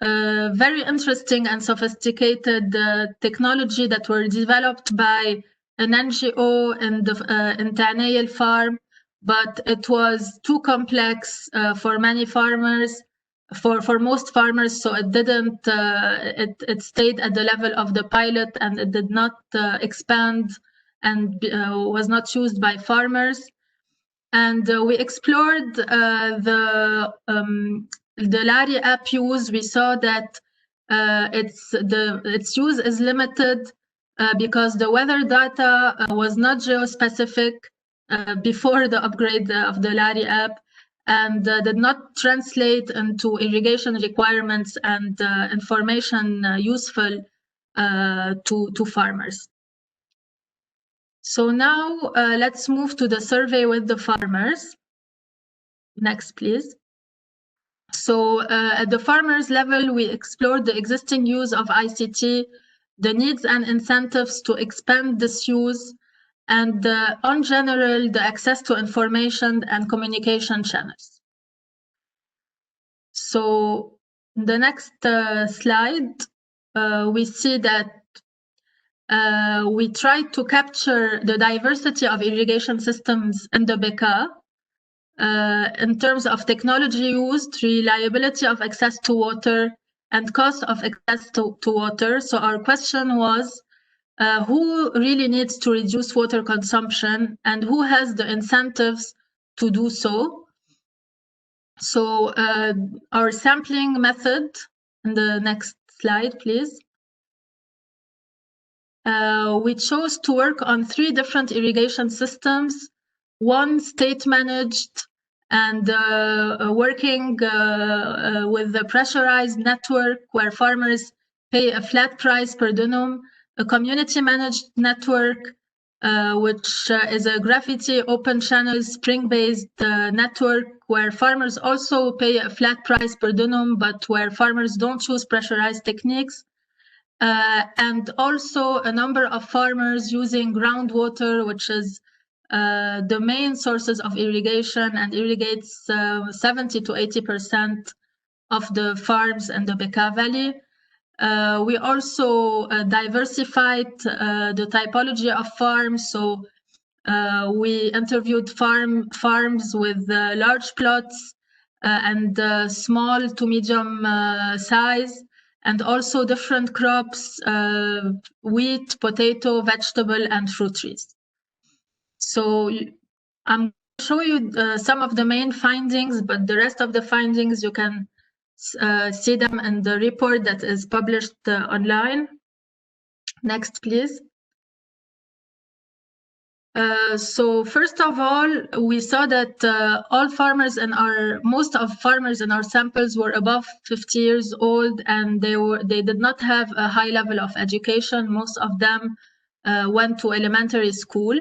very interesting and sophisticated technology that were developed by an NGO in the Tanayel farm, but it was too complex for many farmers, for most farmers, so it didn't, it stayed at the level of the pilot, and it did not expand and was not used by farmers. And we explored the Lari app use. We saw that its use is limited because the weather data was not geospecific before the upgrade of the Lari app, and did not translate into irrigation requirements and information useful to farmers. So now let's move to the survey with the farmers. Next, please. So at the farmers level, we explored the existing use of ICT, the needs and incentives to expand this use, and on general, the access to information and communication channels. So the next slide, we see that we tried to capture the diversity of irrigation systems in the Bekaa in terms of technology used, reliability of access to water, and cost of access to water. So our question was, who really needs to reduce water consumption, and who has the incentives to do so? So our sampling method, in the next slide, please. We chose to work on 3 different irrigation systems, one state-managed and working with the pressurized network where farmers pay a flat price per dönum, a community-managed network, which is a graffiti open channel spring-based network where farmers also pay a flat price per dönum, but where farmers don't choose pressurized techniques. And also a number of farmers using groundwater, which is the main sources of irrigation and irrigates 70 to 80% of the farms in the Bekaa Valley. We also diversified the typology of farms. So we interviewed farms with large plots and small to medium size, and also different crops, wheat, potato, vegetable, and fruit trees. So I'm going to show you some of the main findings, but the rest of the findings you can see them in the report that is published online. Next, please. So first of all, we saw that most of farmers in our samples were above 50 years old, and they did not have a high level of education. Most of them went to elementary school.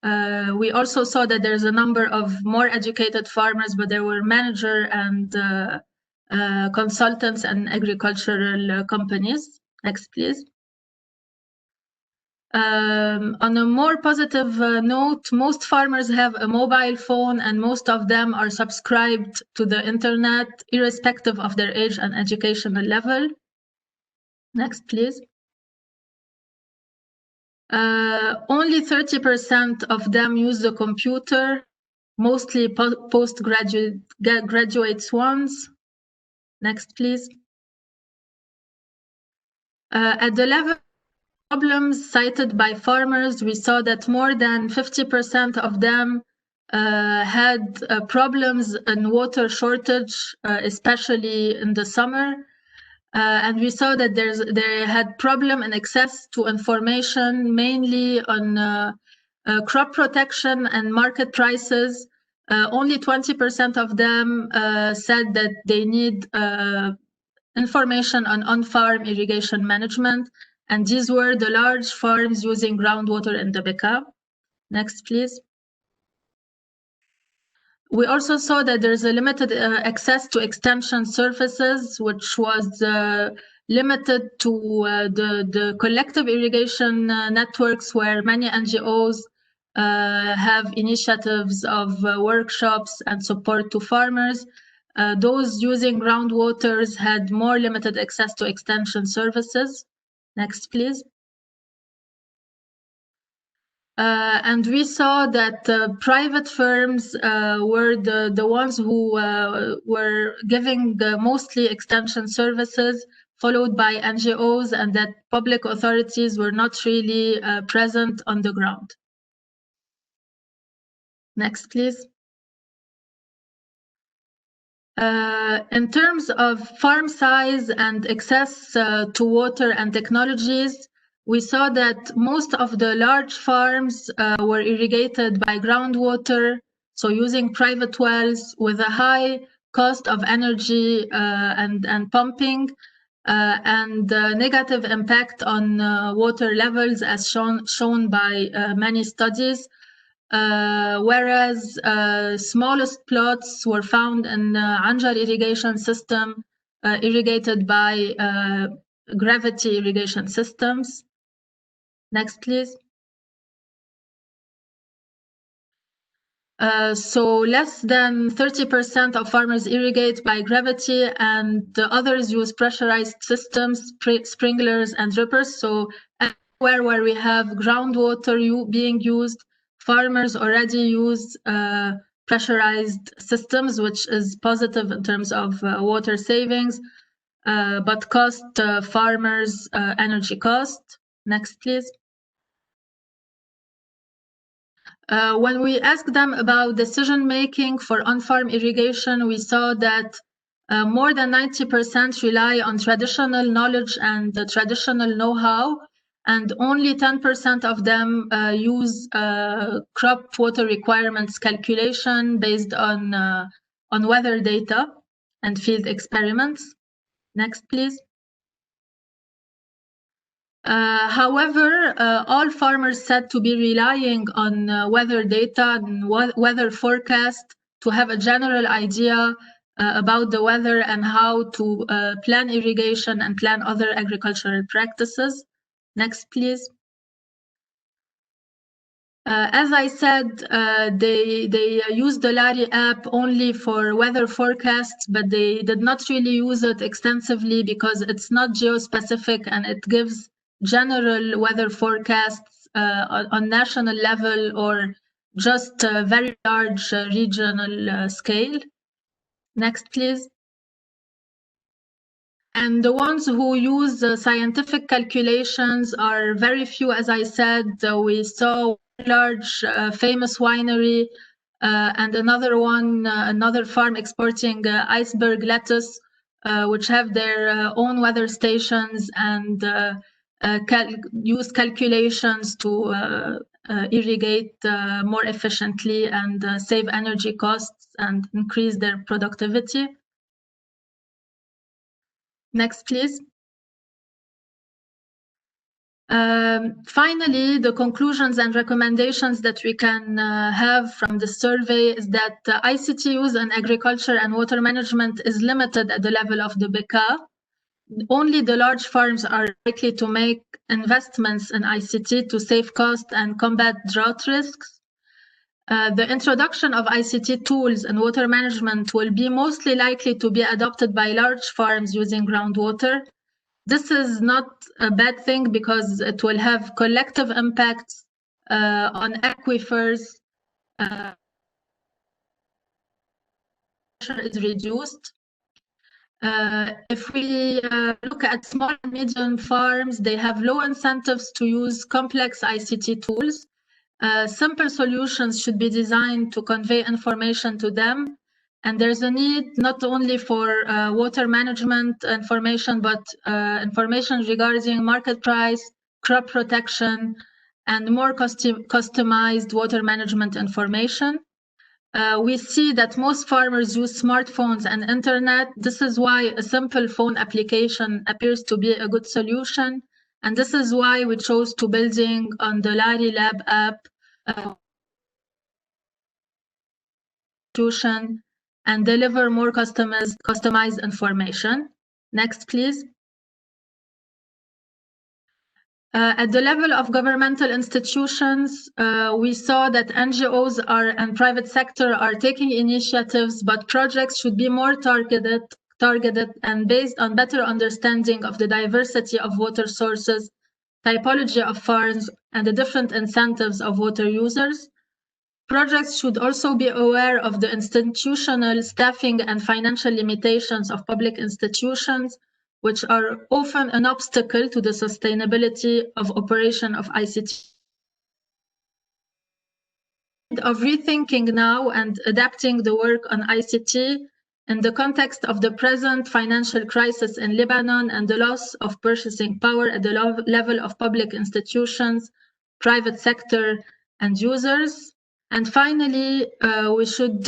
We also saw that there's a number of more educated farmers, but there were manager and consultants and agricultural companies. Next, please. On a more positive note, most farmers have a mobile phone, and most of them are subscribed to the internet, irrespective of their age and educational level. Next, please. Only 30% of them use the computer, mostly postgraduates ones. Next, please. At the level problems cited by farmers, we saw that more than 50% of them had problems in water shortage, especially in the summer. And we saw that they had problem in access to information, mainly on crop protection and market prices. Only 20% of them said that they need information on on-farm irrigation management. And these were the large farms using groundwater in the Bekaa. Next, please. We also saw that there's a limited access to extension services, which was limited to the collective irrigation networks, where many NGOs have initiatives of workshops and support to farmers. Those using groundwaters had more limited access to extension services. Next, please. And we saw that private firms were the ones who were giving mostly extension services, followed by NGOs, and that public authorities were not really present on the ground. Next, please. In terms of farm size and access to water and technologies, we saw that most of the large farms were irrigated by groundwater, so using private wells with a high cost of energy and pumping, and negative impact on water levels as shown by many studies. Whereas smallest plots were found in Anjar irrigation system irrigated by gravity irrigation systems. Next, please. So less than 30% of farmers irrigate by gravity, and the others use pressurized systems, sprinklers and drippers. So everywhere where we have groundwater being used, farmers already use pressurized systems, which is positive in terms of water savings, but cost farmers energy cost. Next, please. When we asked them about decision-making for on-farm irrigation, we saw that more than 90% rely on traditional knowledge and the traditional know-how, and only 10% of them use crop water requirements calculation based on weather data and field experiments. Next, please. However, all farmers said to be relying on weather data and weather forecast to have a general idea about the weather and how to plan irrigation and plan other agricultural practices. Next, please. As I said, they used the LARI app only for weather forecasts, but they did not really use it extensively because it's not geospecific and it gives general weather forecasts on national level or just a very large regional scale. Next, please. And the ones who use scientific calculations are very few, as I said. We saw a large famous winery and another one, another farm exporting iceberg lettuce, which have their own weather stations and use calculations to irrigate more efficiently and save energy costs and increase their productivity. Next, please. Finally, the conclusions and recommendations that we can have from the survey is that ICT use in agriculture and water management is limited at the level of the BECA. Only the large farms are likely to make investments in ICT to save cost and combat drought risks. The introduction of ICT tools in water management will be mostly likely to be adopted by large farms using groundwater. This is not a bad thing because it will have collective impacts on aquifers. Pressure is reduced. If we look at small and medium farms, they have low incentives to use complex ICT tools. Simple solutions should be designed to convey information to them. And there's a need not only for water management information, but information regarding market price, crop protection, and more customized water management information. We see that most farmers use smartphones and internet. This is why a simple phone application appears to be a good solution. And this is why we chose to building on the LARI Lab app and deliver more customized information. Next, please. At the level of governmental institutions, we saw that NGOs and private sector are taking initiatives, but projects should be more targeted and based on better understanding of the diversity of water sources, typology of farms, and the different incentives of water users. Projects should also be aware of the institutional staffing and financial limitations of public institutions, which are often an obstacle to the sustainability of operation of ICT. Of rethinking now and adapting the work on ICT in the context of the present financial crisis in Lebanon and the loss of purchasing power at the level of public institutions, private sector, and users. And finally, we should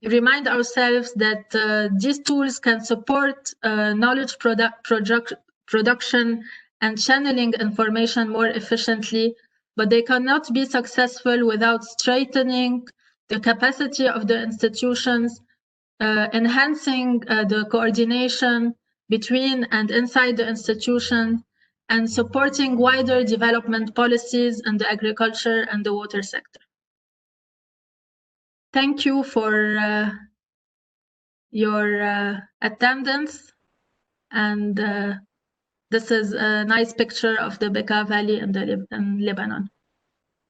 remind ourselves that these tools can support knowledge production and channeling information more efficiently, but they cannot be successful without strengthening the capacity of the institutions, enhancing the coordination between and inside the institution, and supporting wider development policies in the agriculture and the water sector. Thank you for your attendance. And this is a nice picture of the Bekaa Valley in Lebanon.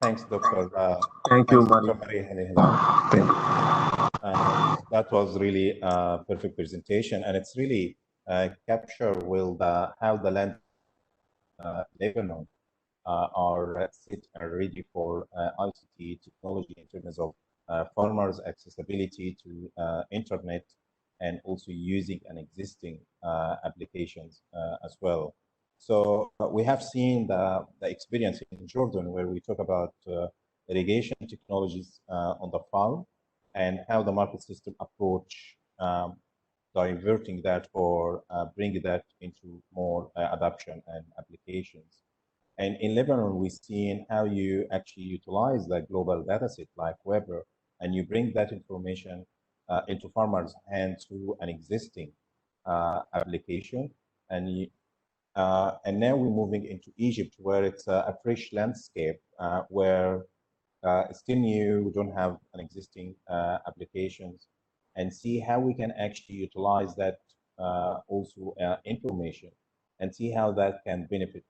Thanks, Dr. Thank you, Dr. Marie. That was really a perfect presentation, and it's really capture how the land Lebanon are set and ready for ICT technology in terms of farmers' accessibility to internet, and also using an existing applications as well. So we have seen the experience in Jordan, where we talk about irrigation technologies on the farm, and how the market system approach diverting that or bringing that into more adoption and applications. And in Lebanon, we've seen how you actually utilize the global data set like Weber, and you bring that information into farmers' hands through an existing application. And now we're moving into Egypt, where it's a fresh landscape, where still new, we don't have an existing applications, and see how we can actually utilize that also information, and see how that can benefit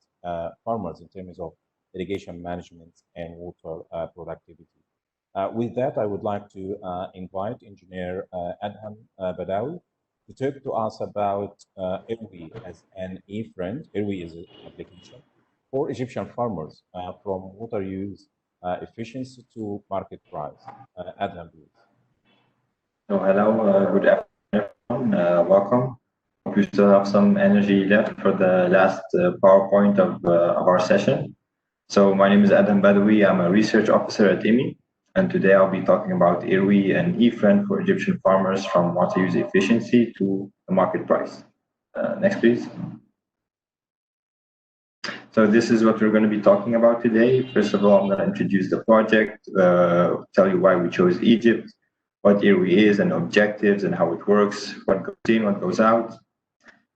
farmers in terms of irrigation management and water productivity. With that, I would like to invite Engineer Adham Badawi to talk to us about IRWI as an e-friend. IRWI is an application for Egyptian farmers from water use efficiency to market price. Adham, please. So hello, good afternoon, welcome. Hope you still have some energy left for the last PowerPoint of our session. So my name is Adham Badawi. I'm a research officer at IMI, and today I'll be talking about IRWI and e-friend for Egyptian farmers from water use efficiency to the market price. Next, please. So this is what we're going to be talking about today. First of all, I'm going to introduce the project, tell you why we chose Egypt, what IRWI is and objectives and how it works, what goes in, what goes out,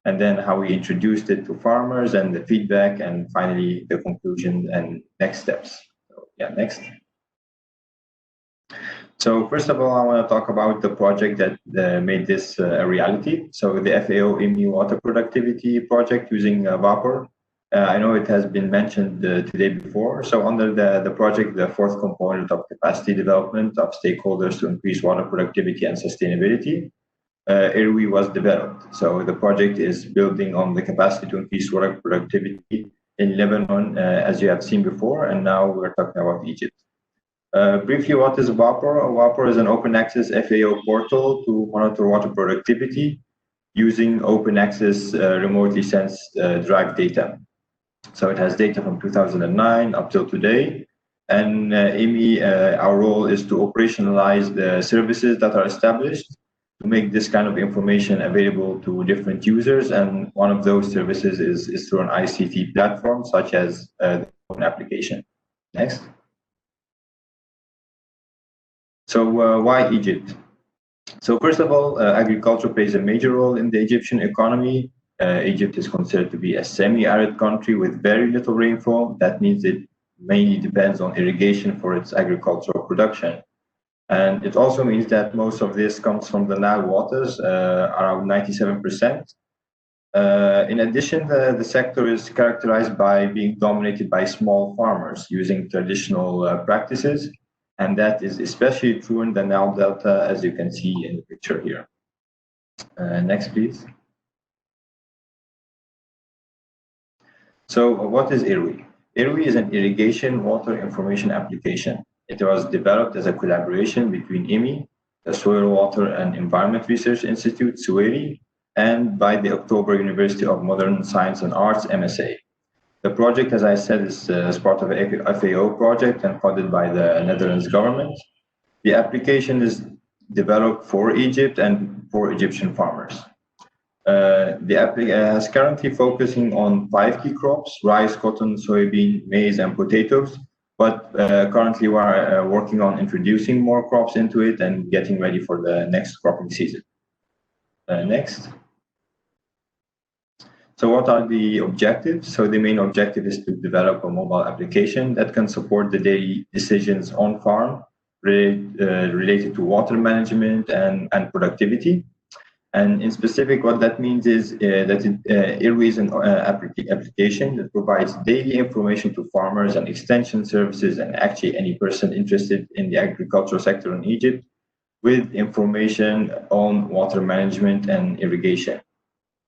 and then how we introduced it to farmers and the feedback, and finally the conclusion and next steps. So, yeah, next. So first of all, I want to talk about the project that made this a reality. So the FAO IMI Water Productivity Project using Vapor. I know it has been mentioned today before. So under the project, the fourth component of capacity development of stakeholders to increase water productivity and sustainability, IRWI was developed. So the project is building on the capacity to increase water productivity in Lebanon, as you have seen before, and now we're talking about Egypt. Briefly, what is Vapor? Vapor is an open access FAO portal to monitor water productivity using open access remotely sensed drive data. So it has data from 2009 up till today. And IMI, our role is to operationalize the services that are established to make this kind of information available to different users. And one of those services is through an ICT platform, such as the open application. Next. So why Egypt? So first of all, agriculture plays a major role in the Egyptian economy. Egypt is considered to be a semi-arid country with very little rainfall. That means it mainly depends on irrigation for its agricultural production. And it also means that most of this comes from the Nile waters, around 97%. In addition, the sector is characterized by being dominated by small farmers using traditional practices, and that is especially true in the Nile Delta, as you can see in the picture here. Next, please. So what is IRWI? IRWI is an irrigation water information application. It was developed as a collaboration between IMI, the Soil, Water and Environment Research Institute, SUWARE, and by the October University of Modern Science and Arts, MSA. The project, as I said, is as part of an FAO project and funded by the Netherlands government. The application is developed for Egypt and for Egyptian farmers. The application is currently focusing on 5 key crops: rice, cotton, soybean, maize, and potatoes. But currently we're working on introducing more crops into it and getting ready for the next cropping season. Next. So what are the objectives? So the main objective is to develop a mobile application that can support the daily decisions on farm related to water management and productivity. And in specific, what that means is that IRWI is an application that provides daily information to farmers and extension services and actually any person interested in the agricultural sector in Egypt with information on water management and irrigation.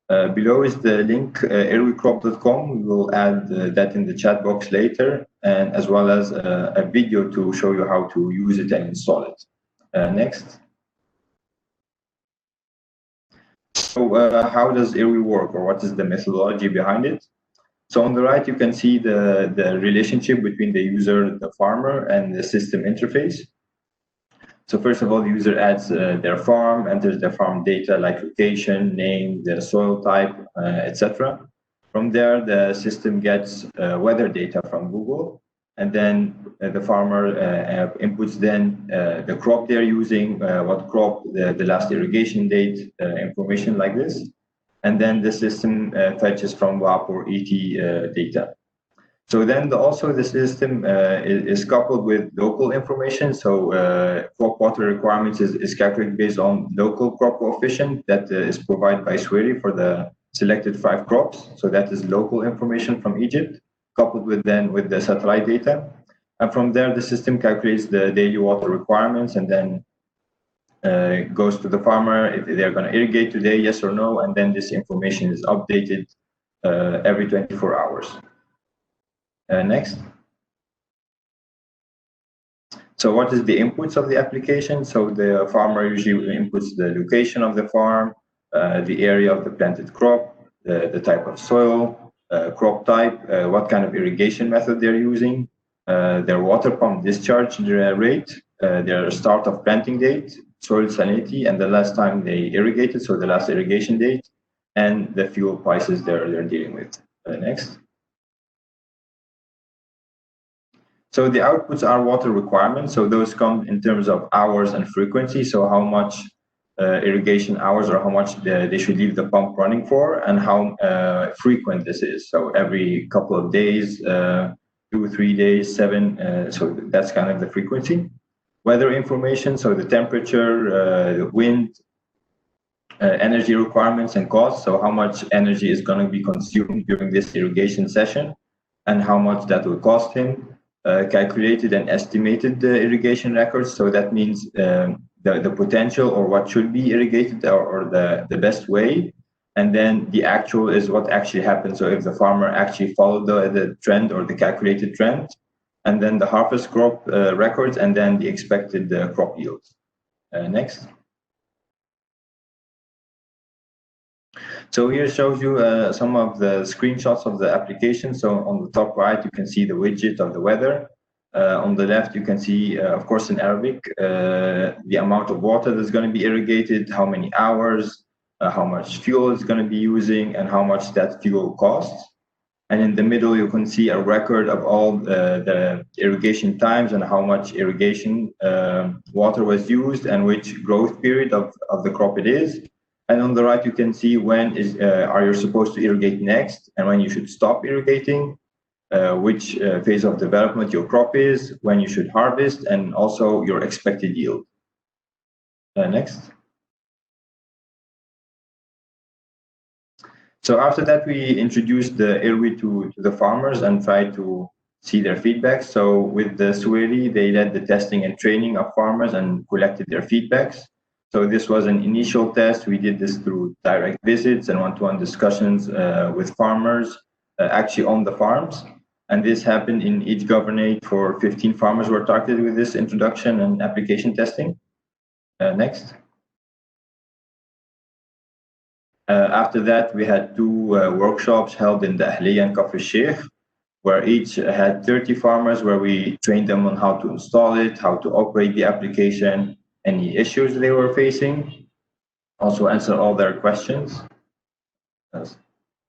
Below is the link, irwicrop.com. We will add that in the chat box later, and as well as a video to show you how to use it and install it. Next. So how does IRWI work, or what is the methodology behind it? So on the right, you can see the relationship between the user, the farmer, and the system interface. So first of all, the user adds their farm, enters their farm data like location, name, the soil type, etc. From there, the system gets weather data from Google, and then the farmer inputs then the crop they're using, what crop, the last irrigation date, information like this. And then the system fetches from WAP or ET data. So then also the system is coupled with local information. So crop water requirements is calculated based on local crop coefficient that is provided by SUWARE for the selected 5 crops. So that is local information from Egypt, coupled with the satellite data. And from there, the system calculates the daily water requirements and then goes to the farmer if they're going to irrigate today, yes or no. And then this information is updated every 24 hours. Next. So what is the inputs of the application? So the farmer usually inputs the location of the farm, the area of the planted crop, the type of soil, crop type, what kind of irrigation method they're using, their water pump discharge rate, their start of planting date, soil salinity, and the last time they irrigated, so the last irrigation date, and the fuel prices they're dealing with. Next. So the outputs are water requirements. So those come in terms of hours and frequency. So how much irrigation hours or how much they should leave the pump running for, and how frequent this is. So every couple of days, 2, 3 days, 7. So that's kind of the frequency. Weather information. So the temperature, the wind, energy requirements and costs. So how much energy is going to be consumed during this irrigation session, and how much that will cost him. Calculated and estimated irrigation records. So that means the potential or what should be irrigated or the best way. And then the actual is what actually happened. So if the farmer actually followed the trend or the calculated trend, and then the harvest crop records, and then the expected crop yields. Next. So here shows you some of the screenshots of the application. So on the top right, you can see the widget of the weather. On the left, you can see, of course, in Arabic, the amount of water that's going to be irrigated, how many hours, how much fuel it's going to be using, and how much that fuel costs. And in the middle, you can see a record of all the irrigation times and how much irrigation water was used and which growth period of the crop it is. And on the right, you can see when are you supposed to irrigate next and when you should stop irrigating, which phase of development your crop is, when you should harvest, and also your expected yield. Next. So after that, we introduced the IRWI to the farmers and tried to see their feedback. So with the SWIRI, they led the testing and training of farmers and collected their feedbacks. So this was an initial test. We did this through direct visits and one-to-one discussions with farmers actually on the farms. And this happened in each governorate for 15 farmers were targeted with this introduction and application testing. Next. After that, we had two workshops held in the Ahliya and Kafr Sheikh, where each had 30 farmers, where we trained them on how to install it, how to operate the application, any issues they were facing, also answer all their questions. Yes.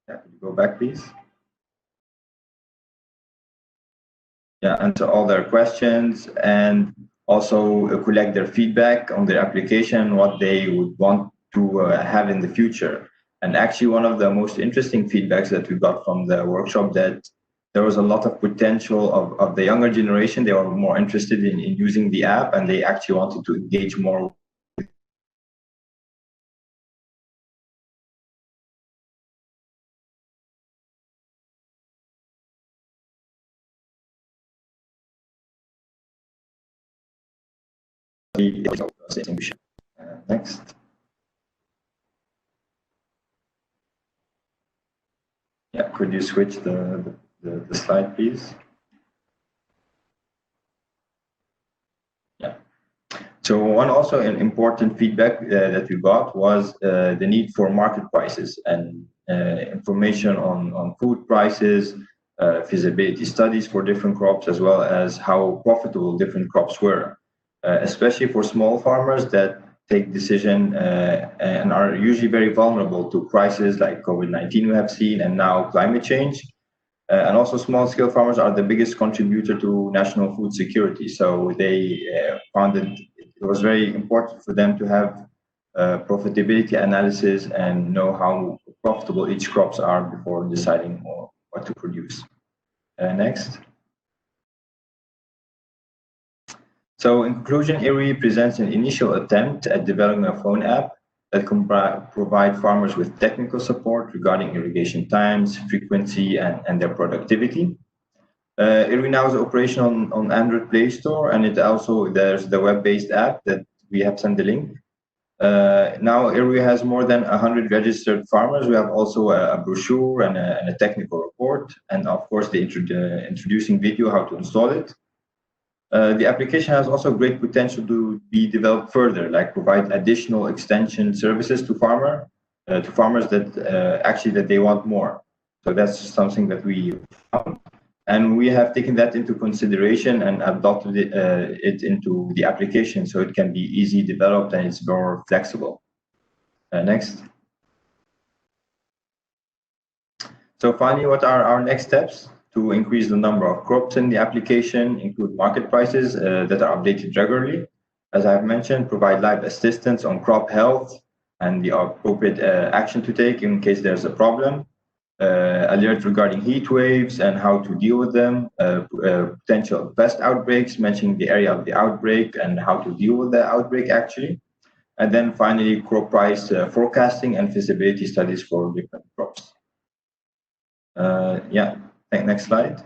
Yeah, go back, please. Yeah, answer all their questions and also collect their feedback on their application, what they would want to have in the future. And actually, one of the most interesting feedbacks that we got from the workshop that there was a lot of potential of the younger generation. They were more interested in using the app and they actually wanted to engage more. Next. Yeah, could you switch the slide, please? Yeah. So one also an important feedback that we got was the need for market prices and information on food prices, feasibility studies for different crops, as well as how profitable different crops were, especially for small farmers that take decision and are usually very vulnerable to crises like COVID-19 we have seen and now climate change. And also small scale farmers are the biggest contributor to national food security. So they found it was very important for them to have profitability analysis and know how profitable each crops are before deciding what to produce. Next. So in conclusion, IRWI presents an initial attempt at developing a phone app that can provide farmers with technical support regarding irrigation times, frequency, and their productivity. IRWI now is operational on Android Play Store, and it also there's the web-based app that we have sent the link. Now IRWI has more than 100 registered farmers. We have also a brochure and a technical report, and of course the introducing video how to install it. The application has also great potential to be developed further, like provide additional extension services to farmers that actually that they want more. So that's something that we found, and we have taken that into consideration and adopted it into the application, so it can be easy developed and it's more flexible. Next. So finally, what are our next steps? To increase the number of crops in the application, include market prices that are updated regularly. As I've mentioned, provide live assistance on crop health and the appropriate action to take in case there's a problem. Alert regarding heat waves and how to deal with them. Potential pest outbreaks, mentioning the area of the outbreak and how to deal with the outbreak actually. And then finally, crop price forecasting and feasibility studies for different crops. Yeah. Next slide.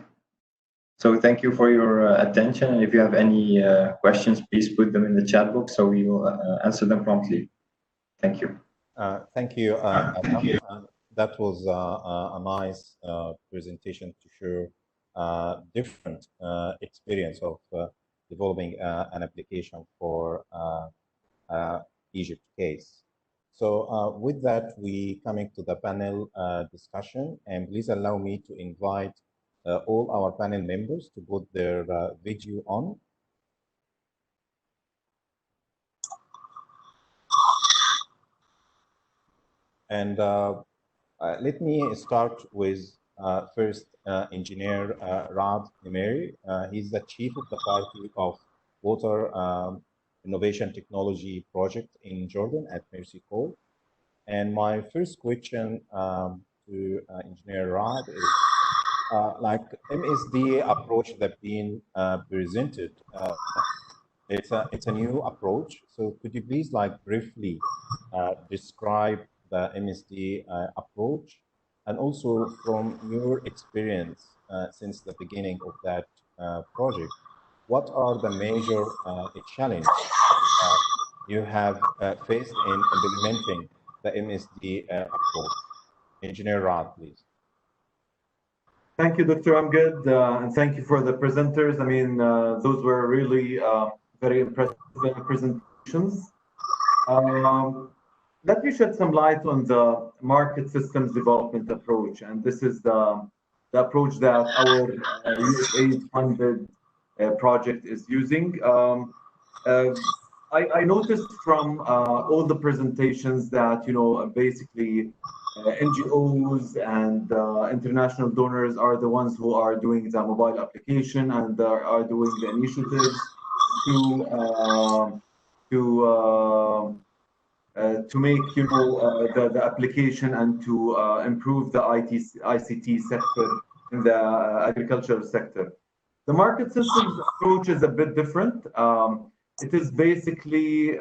So thank you for your attention. And if you have any questions, please put them in the chat box so we will answer them promptly. Thank you. Thank you. That was a nice presentation to share different experience of developing an application for Egypt case. So with that, we coming to the panel discussion, and please allow me to invite all our panel members to put their video on. And let me start with first engineer Raad Nimeri. He's the chief of the party of Water Innovation Technology Project in Jordan at Mercy Corps. And my first question to Engineer Rad is, like MSD approach that being presented, it's a new approach. So could you please like briefly describe the MSD approach, and also from your experience since the beginning of that project, what are the major challenge uh, you have faced in implementing the MSD approach? Engineer Rad, please. Thank you, Dr. Amgad, and thank you for the presenters. I mean, those were really very impressive presentations. Let me shed some light on the market systems development approach, and this is the approach that our USAID-funded project is using. I noticed from all the presentations that, basically NGOs and international donors are the ones who are doing the mobile application and are doing the initiatives to make the application and to improve the ICT sector in the agricultural sector. The market systems approach is a bit different. It is basically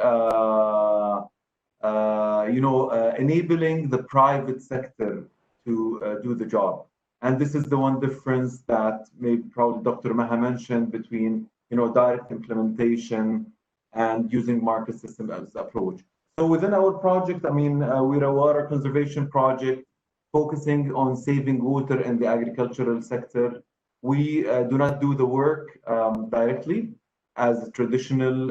enabling the private sector to do the job. And this is the one difference that maybe probably Dr. Maha mentioned between direct implementation and using market system as approach. So within our project, I mean, we're a water conservation project focusing on saving water in the agricultural sector. We do not do the work directly as a traditional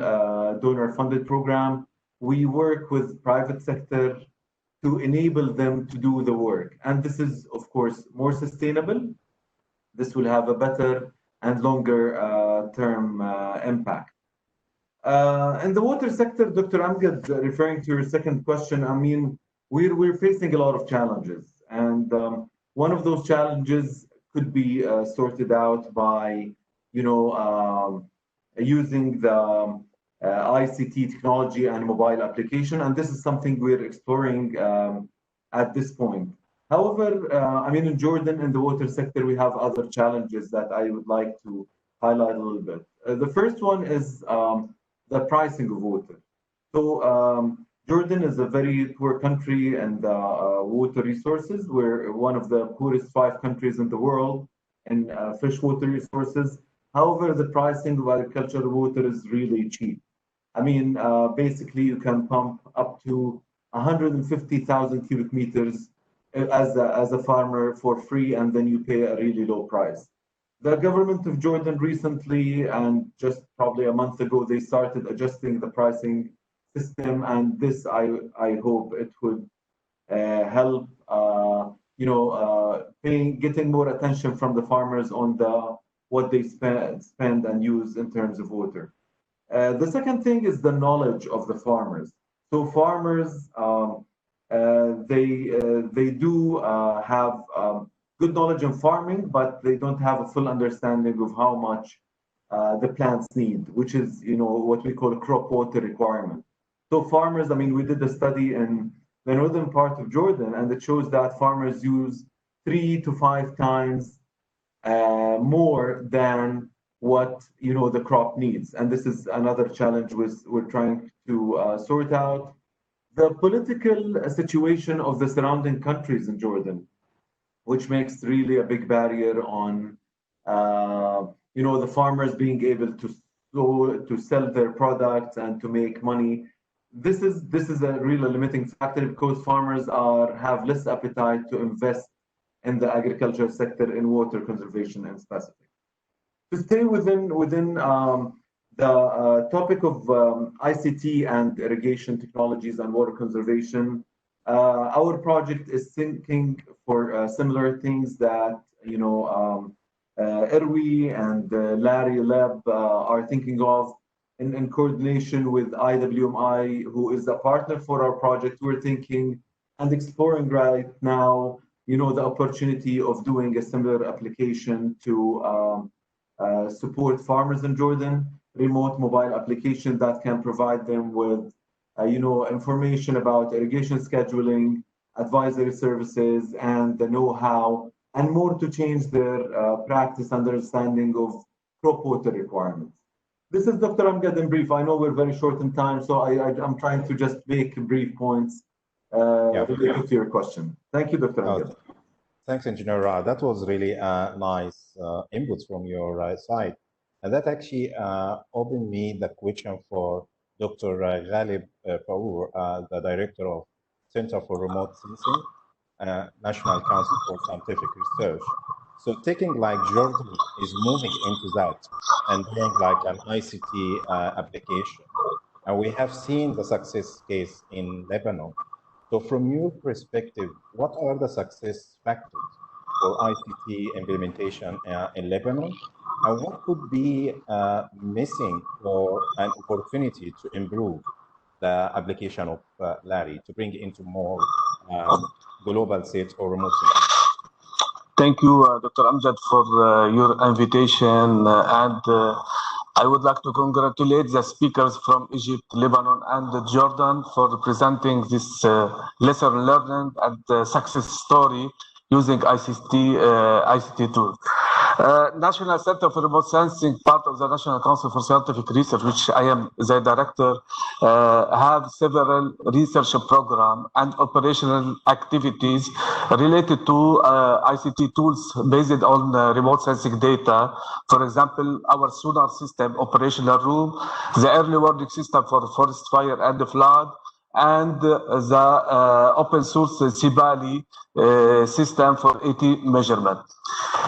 donor-funded program. We work with private sector to enable them to do the work. And this is, of course, more sustainable. This will have a better and longer term impact. In the water sector, Dr. Amgad, referring to your second question, I mean, we're facing a lot of challenges. And one of those challenges could be sorted out by, using the ICT technology and mobile application. And this is something we're exploring at this point. However, I mean, in Jordan, in the water sector, we have other challenges that I would like to highlight a little bit. The first one is the pricing of water. So Jordan is a very poor country and water resources. We're one of the poorest 5 countries in the world in freshwater resources. However, the pricing of agricultural water is really cheap. I mean, basically, you can pump up to 150,000 cubic meters as a farmer for free, and then you pay a really low price. The government of Jordan recently, and just probably a month ago, they started adjusting the pricing system, and this I hope it would help getting more attention from the farmers on what they spend and use in terms of water. The second thing is the knowledge of the farmers. So farmers, they do have good knowledge in farming, but they don't have a full understanding of how much the plants need, which is what we call a crop water requirement. So farmers, I mean, we did a study in the northern part of Jordan, and it shows that farmers use 3 to 5 times more than what the crop needs. And this is another challenge we're trying to sort out. The political situation of the surrounding countries in Jordan, which makes really a big barrier on the farmers being able to sell their products and to make money. This is a real limiting factor because farmers have less appetite to invest in the agriculture sector in water conservation in specific. To stay within the topic of ICT and irrigation technologies and water conservation, our project is thinking for similar things that IRWI and Larry Lab are thinking of in coordination with IWMI, who is a partner for our project. We're thinking and exploring right now, the opportunity of doing a similar application to support farmers in Jordan, remote mobile application that can provide them with information about irrigation scheduling, advisory services, and the know-how, and more to change their practice understanding of crop water requirements. This is Dr. Amjad in brief. I know we're very short in time, so I'm trying to just make brief points related to your question. Thank you, Dr. Amjad. Thanks, Engineer Ra. That was really nice inputs from your side. And that actually opened me the question for Dr. Ghalib Faour, the Director of Center for Remote Sensing, National Council for Scientific Research. So taking like Jordan is moving into that and doing like an ICT application. And we have seen the success case in Lebanon. So from your perspective, what are the success factors for ICT implementation in Lebanon? And what could be missing for an opportunity to improve the application of LARI to bring it into more global state or remote sensing? Thank you, Dr. Amjad, for your invitation. I would like to congratulate the speakers from Egypt, Lebanon, and Jordan for presenting this lesson learned and success story using ICT tools. National Center for Remote Sensing, part of the National Council for Scientific Research, which I am the director, have several research programs and operational activities related to ICT tools based on remote sensing data. For example, our sonar system operational room, the early warning system for forest fire and flood, and the open source Sibali system for AT measurement.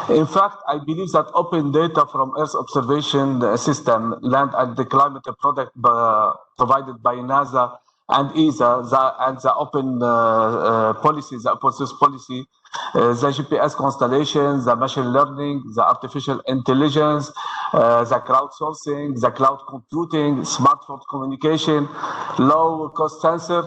In fact, I believe that open data from Earth observation system, land and the climate product provided by NASA and ESA, and the open policy, the open source policy, the GPS constellations, the machine learning, the artificial intelligence, the crowdsourcing, the cloud computing, smartphone communication, low-cost sensor,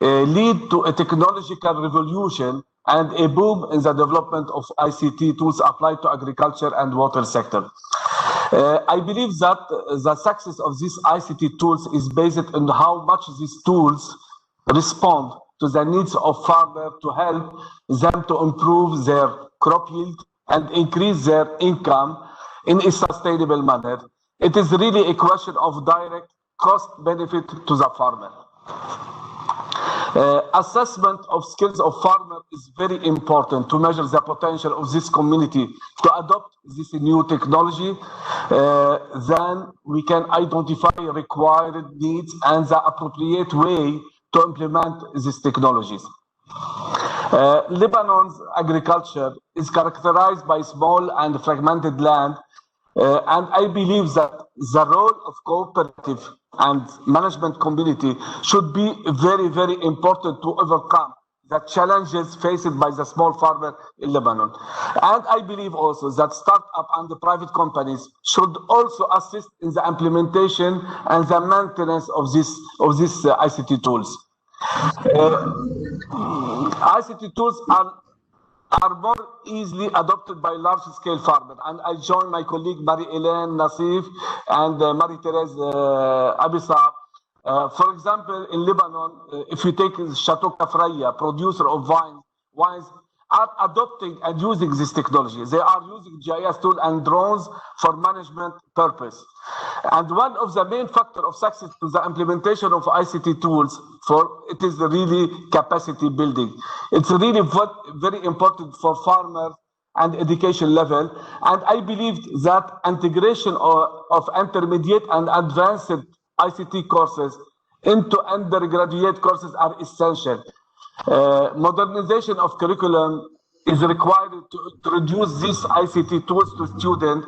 lead to a technological revolution and a boom in the development of ICT tools applied to agriculture and water sector. I believe that the success of these ICT tools is based on how much these tools respond to the needs of farmers to help them to improve their crop yield and increase their income in a sustainable manner. It is really a question of direct cost benefit to the farmer. Assessment of skills of farmers is very important to measure the potential of this community to adopt this new technology. Then we can identify required needs and the appropriate way to implement these technologies. Lebanon's agriculture is characterized by small and fragmented land, and I believe that the role of cooperative and management community should be very, very important to overcome the challenges faced by the small farmer in Lebanon. And I believe also that startup and the private companies should also assist in the implementation and the maintenance of these ICT tools. ICT tools are more easily adopted by large-scale farmers. And I join my colleague Marie-Hélène Nassif and Marie-Thérèse Abissar. For example, in Lebanon, if you take Chateau Kafraya, producer of wines, are adopting and using this technology. They are using GIS tools and drones for management purpose. And one of the main factors of success to the implementation of ICT tools it is really capacity building. It's really very important for farmers and education level. And I believe that integration of intermediate and advanced ICT courses into undergraduate courses are essential. Modernization of curriculum is required to introduce these ICT tools to students.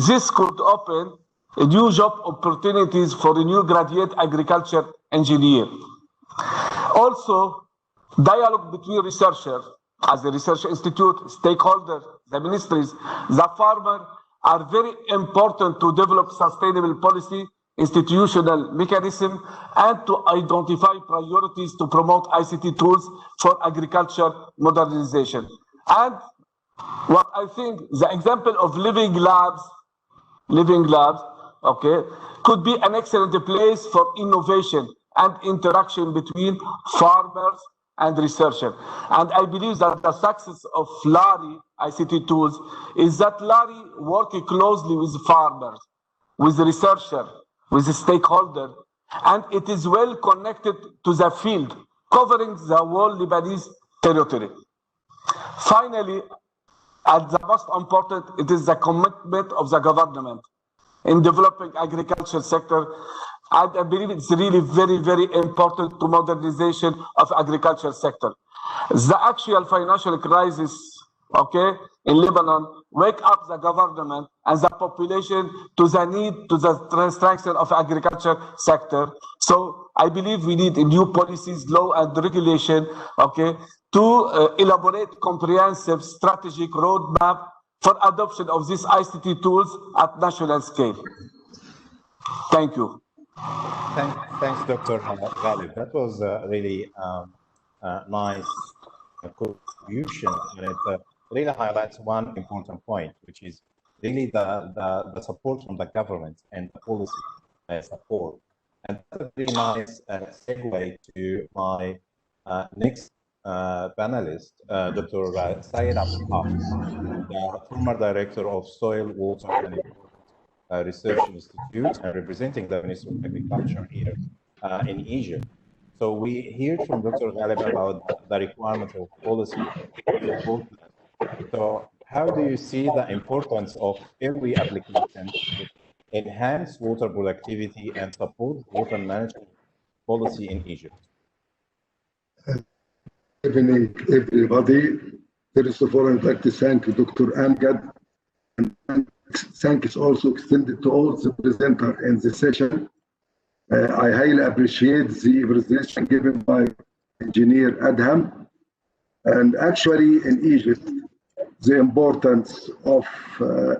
This could open new job opportunities for a new graduate agriculture engineer. Also, dialogue between researchers, as the research institute, stakeholders, the ministries, the farmer are very important to develop sustainable policy, institutional mechanism, and to identify priorities to promote ICT tools for agriculture modernization. And what I think the example of living labs, okay, could be an excellent place for innovation and interaction between farmers and researchers. And I believe that the success of LARI ICT tools is that LARI works closely with farmers, with researchers, with stakeholders, and it is well connected to the field, covering the whole Lebanese territory. Finally, and the most important, it is the commitment of the government in developing agriculture sector. And I believe it's really very, very important to modernization of agriculture sector. The actual financial crisis, okay, in Lebanon, wake up the government and the population to the need to the transformation of agriculture sector. So I believe we need new policies, law and regulation, okay, to elaborate comprehensive strategic roadmap for adoption of these ICT tools at national scale. Thank you. Thanks, Dr. Ghalib. That was really nice contribution, and it really highlights one important point, which is really the support from the government and the policy support. And that's a very nice segue to my next panelist, Dr. Syed Abdul, the former director of Soil, Water and Research Institute and representing the Ministry of Agriculture here in Egypt. So we heard from Dr. Ghalib about the requirement of policy. So how do you see the importance of early application to enhance water productivity and support water management policy in Egypt? Good evening, everybody. First of all, I'd like to thank Dr. Amjad, and thanks also extended to all the presenters in the session. I highly appreciate the presentation given by Engineer Adham. And actually, in Egypt, the importance of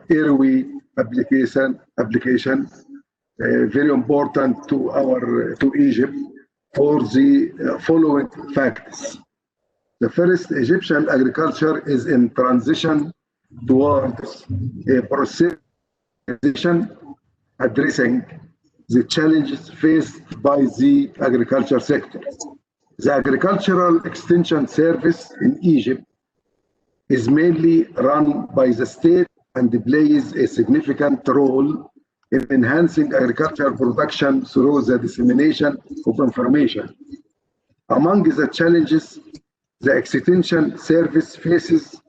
airway application very important to Egypt for the following facts. The first, Egyptian agriculture is in transition towards a process addressing the challenges faced by the agriculture sector. The agricultural extension service in Egypt is mainly run by the state and plays a significant role in enhancing agricultural production through the dissemination of information. Among the challenges the extension service faces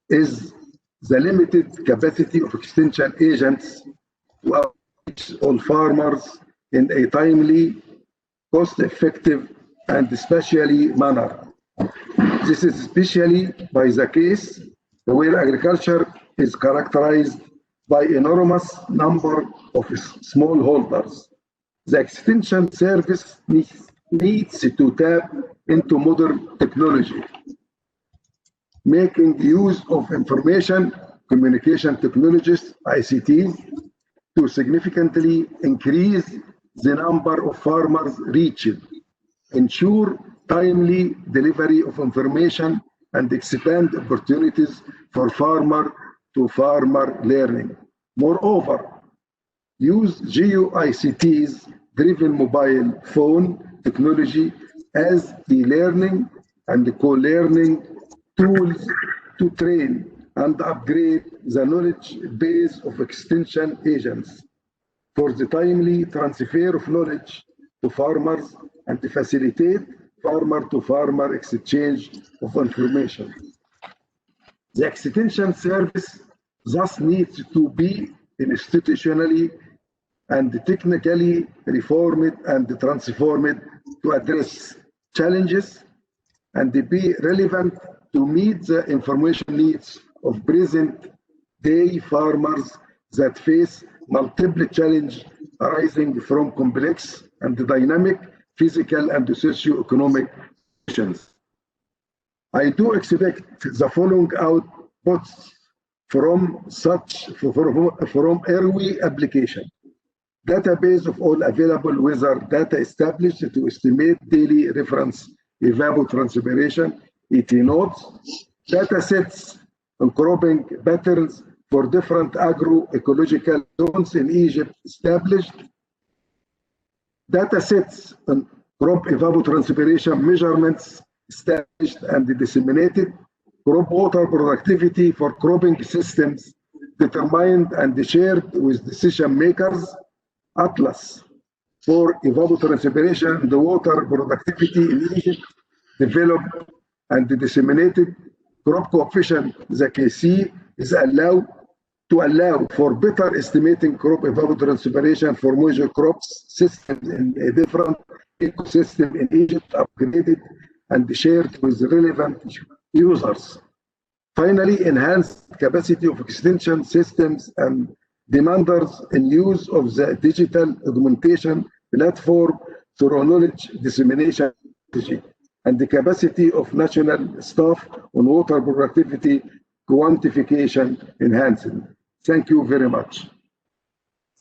is the limited capacity of extension agents to reach all farmers in a timely, cost-effective, and especially manner. This is especially by the case where agriculture is characterized by enormous number of smallholders. The extension service needs to tap into modern technology, making use of information communication technologies, ICT, to significantly increase the number of farmers reached, ensure timely delivery of information, and expand opportunities for farmer-to-farmer learning. Moreover, use geo-ICTs driven mobile phone technology as e-learning and co-learning tools to train and upgrade the knowledge base of extension agents for the timely transfer of knowledge to farmers and to facilitate farmer-to-farmer exchange of information. The extension service thus needs to be institutionally and technically reformed and transformed to address challenges and be relevant to meet the information needs of present-day farmers that face multiple challenges arising from complex and dynamic physical and socio-economic conditions. I do expect the following outputs from airway application. Database of all available weather data established to estimate daily reference evapotranspiration, ET nodes, data sets and cropping patterns for different agroecological zones in Egypt established, Data sets on crop evapotranspiration measurements established and disseminated, crop water productivity for cropping systems determined and shared with decision makers, atlas for evapotranspiration and the water productivity in Egypt, developed and disseminated. Crop coefficient, the KC, is allowed to allow for better estimating crop evapotranspiration for major crops systems in a different ecosystem in Egypt, upgraded and shared with relevant users. Finally, enhanced capacity of extension systems and demanders in use of the digital augmentation platform through knowledge dissemination strategy, and the capacity of national staff on water productivity quantification enhancement. Thank you very much.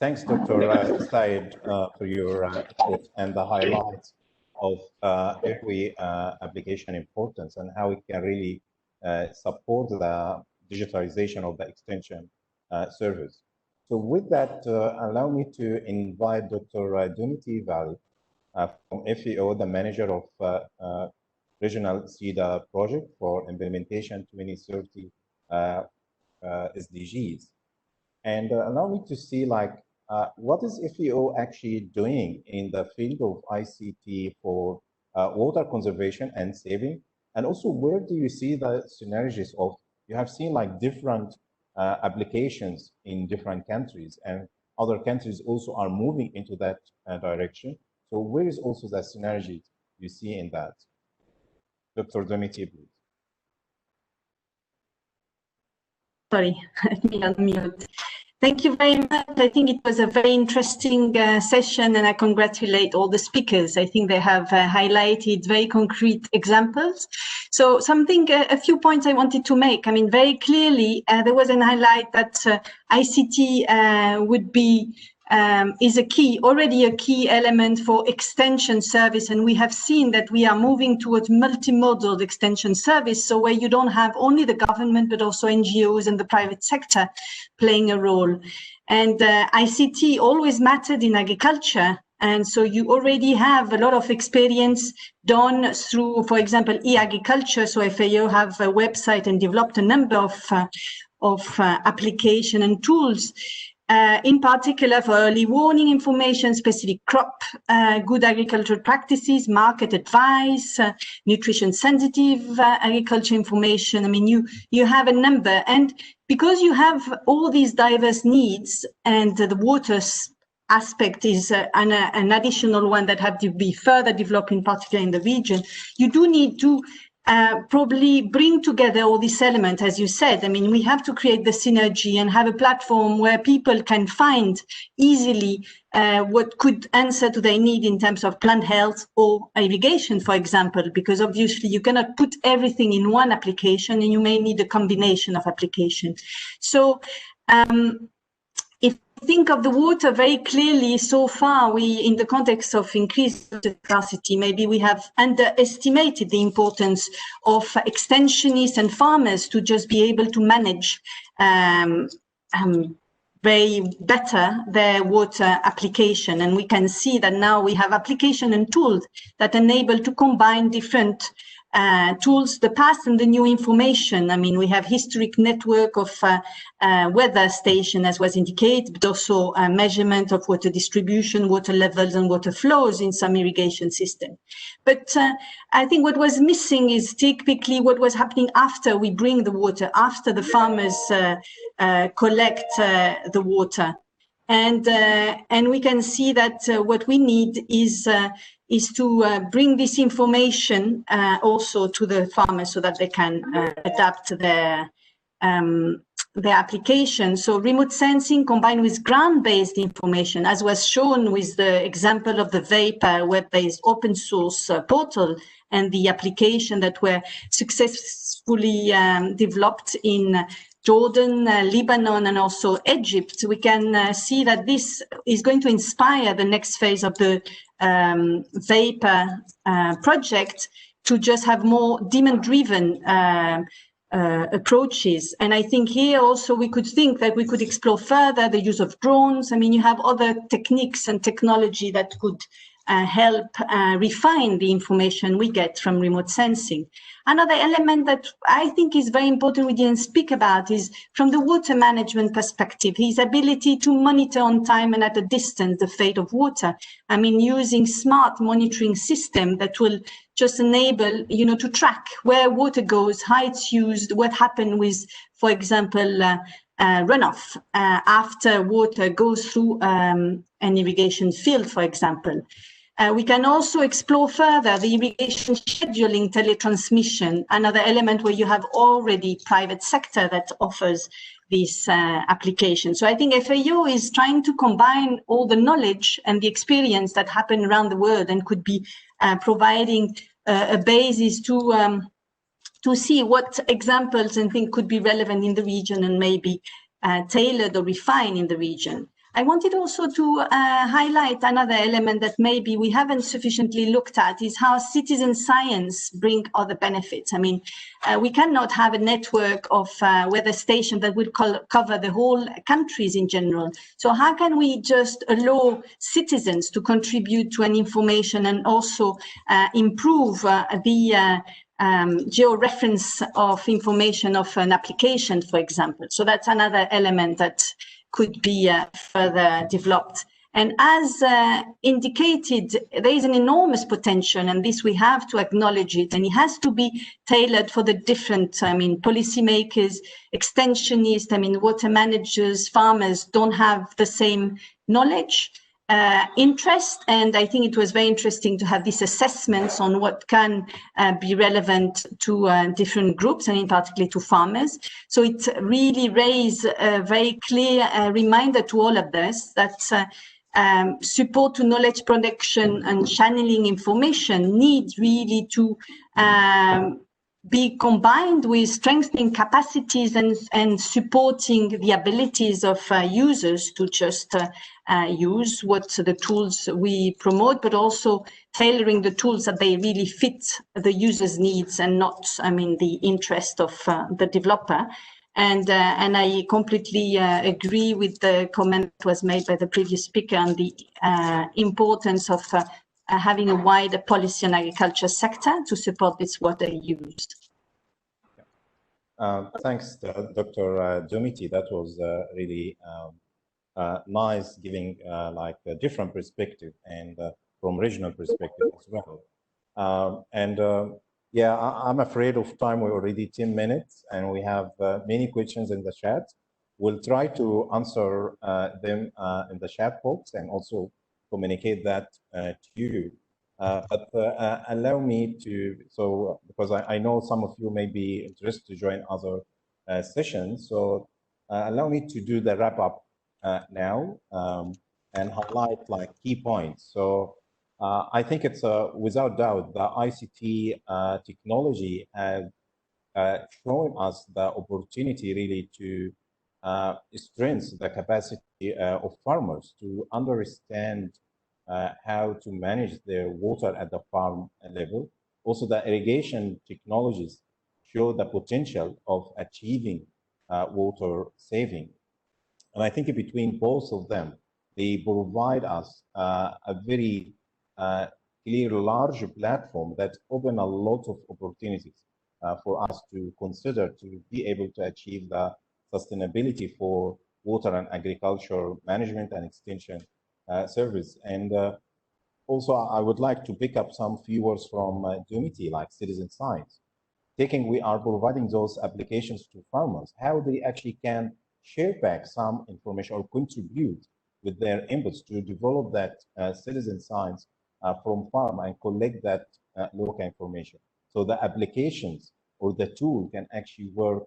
Thanks, Dr. Said, for your thoughts and the highlights of every application importance and how it can really support the digitalization of the extension service. So with that, allow me to invite Dr. Dunity Valley from FAO, the manager of Regional CEDA project for implementation 2030 SDGs. And allow me to see what is FAO actually doing in the field of ICT for water conservation and saving? And also, where do you see the synergies of, you have seen different applications in different countries, and other countries also are moving into that direction. So where is also the synergy you see in that? Dr. Dunity, please. Sorry, let me unmute. Thank you very much. I think it was a very interesting session, and I congratulate all the speakers. I think they have highlighted very concrete examples. So a few points I wanted to make. I mean, very clearly, there was an highlight that ICT would be is already a key element for extension service, and we have seen that we are moving towards multimodal extension service, so where you don't have only the government but also NGOs and the private sector playing a role. And ICT always mattered in agriculture, and so you already have a lot of experience done through, for example, e-agriculture. So FAO have a website and developed a number of application and tools. In particular for early warning information, specific crop, good agricultural practices, market advice, nutrition sensitive agriculture information. I mean, you have a number, and because you have all these diverse needs, and the water aspect is an additional one that have to be further developed, in particular in the region, you do need to probably bring together all these elements, as you said. I mean, we have to create the synergy and have a platform where people can find easily what could answer to their need in terms of plant health or irrigation, for example, because obviously you cannot put everything in one application, and you may need a combination of applications. So if you think of the water very clearly, so far in the context of increased scarcity, maybe we have underestimated the importance of extensionists and farmers to just be able to manage very better their water application. And we can see that now we have application and tools that enable to combine different tools, the past and the new information. I mean, we have historic network of weather station, as was indicated, but also measurement of water distribution, water levels and water flows in some irrigation system. But I think what was missing is typically what was happening after we bring the water, after the farmers collect the water. And we can see that what we need is to bring this information also to the farmers so that they can adapt their application. So remote sensing combined with ground-based information, as was shown with the example of the VAPOR web-based open source portal and the application that were successfully developed in Jordan, Lebanon, and also Egypt. We can see that this is going to inspire the next phase of the VAPOR project to just have more demand-driven approaches. And I think here also we could think that we could explore further the use of drones. I mean, you have other techniques and technology that could help refine the information we get from remote sensing. Another element that I think is very important we didn't speak about is from the water management perspective, his ability to monitor on time and at a distance the fate of water. I mean, using smart monitoring system that will just enable, to track where water goes, how it's used, what happened with, for example, runoff after water goes through an irrigation field, for example. We can also explore further the irrigation scheduling teletransmission, another element where you have already private sector that offers this application. So I think FAO is trying to combine all the knowledge and the experience that happen around the world and could be providing a basis to see what examples and things could be relevant in the region and maybe tailored or refined in the region. I wanted also to highlight another element that maybe we haven't sufficiently looked at is how citizen science bring other benefits. I mean, we cannot have a network of weather stations that would cover the whole countries in general. So how can we just allow citizens to contribute to an information and also improve the georeference of information of an application, for example? So that's another element that could be further developed. And as indicated, there is an enormous potential, and this we have to acknowledge it, and it has to be tailored for the different, policymakers, extensionists, water managers, farmers don't have the same knowledge, interest, and I think it was very interesting to have these assessments on what can be relevant to different groups and in particular to farmers. So it really raised a very clear reminder to all of us that support to knowledge production and channeling information needs really to be combined with strengthening capacities and supporting the abilities of users to just use what the tools we promote, but also tailoring the tools that they really fit the user's needs and not, the interest of the developer. And I completely agree with the comment that was made by the previous speaker on the importance of having a wider policy on agriculture sector to support this water use. Thanks, Dr. Jomiti. That was really nice, giving like a different perspective and from regional perspective as well. Yeah, I'm afraid of time. We're already 10 minutes and we have many questions in the chat. We'll try to answer them in the chat box and also communicate that to you. But allow me to, because I know some of you may be interested to join other sessions, so allow me to do the wrap up now and highlight like key points. So I think it's without doubt the ICT technology has shown us the opportunity really to strengthen the capacity of farmers to understand how to manage their water at the farm level. Also, the irrigation technologies show the potential of achieving water saving. And I think between both of them, they provide us a very clear, large platform that open a lot of opportunities for us to consider to be able to achieve the sustainability for water and agriculture management and extension service. And also, I would like to pick up some few words from Jomiti, like citizen science. We are providing those applications to farmers, how they actually can share back some information or contribute with their inputs to develop that citizen science from farm and collect that local information. So the applications or the tool can actually work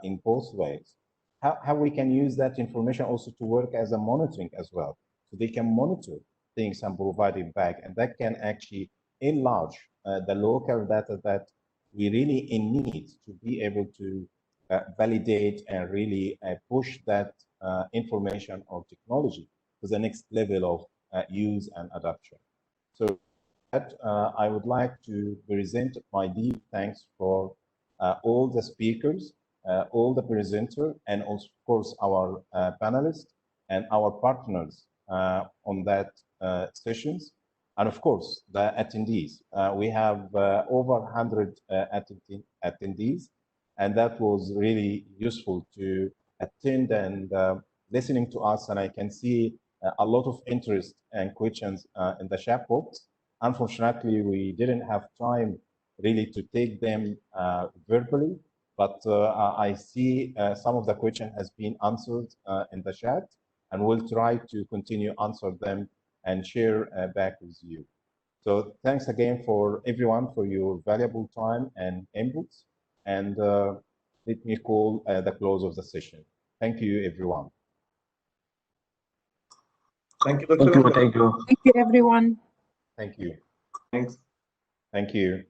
in both ways. How we can use that information also to work as a monitoring as well. So they can monitor things and provide it back, and that can actually enlarge the local data that we really in need to be able to validate and really push that information or technology to the next level of use and adoption. So that I would like to present my deep thanks for all the speakers, all the presenters, and also, of course, our panelists and our partners on that sessions. and of course, the attendees. We have over 100 attendees, and that was really useful to attend and listening to us. And I can see a lot of interest and questions in the chat box. Unfortunately, we didn't have time really to take them verbally, but I see some of the question has been answered in the chat, and we'll try to continue answer them and share back with you. So thanks again for everyone for your valuable time and inputs. And let me call the close of the session. Thank you, everyone. Thank you, Dr. Thank you. Thank you, everyone. Thank you. Thanks. Thank you.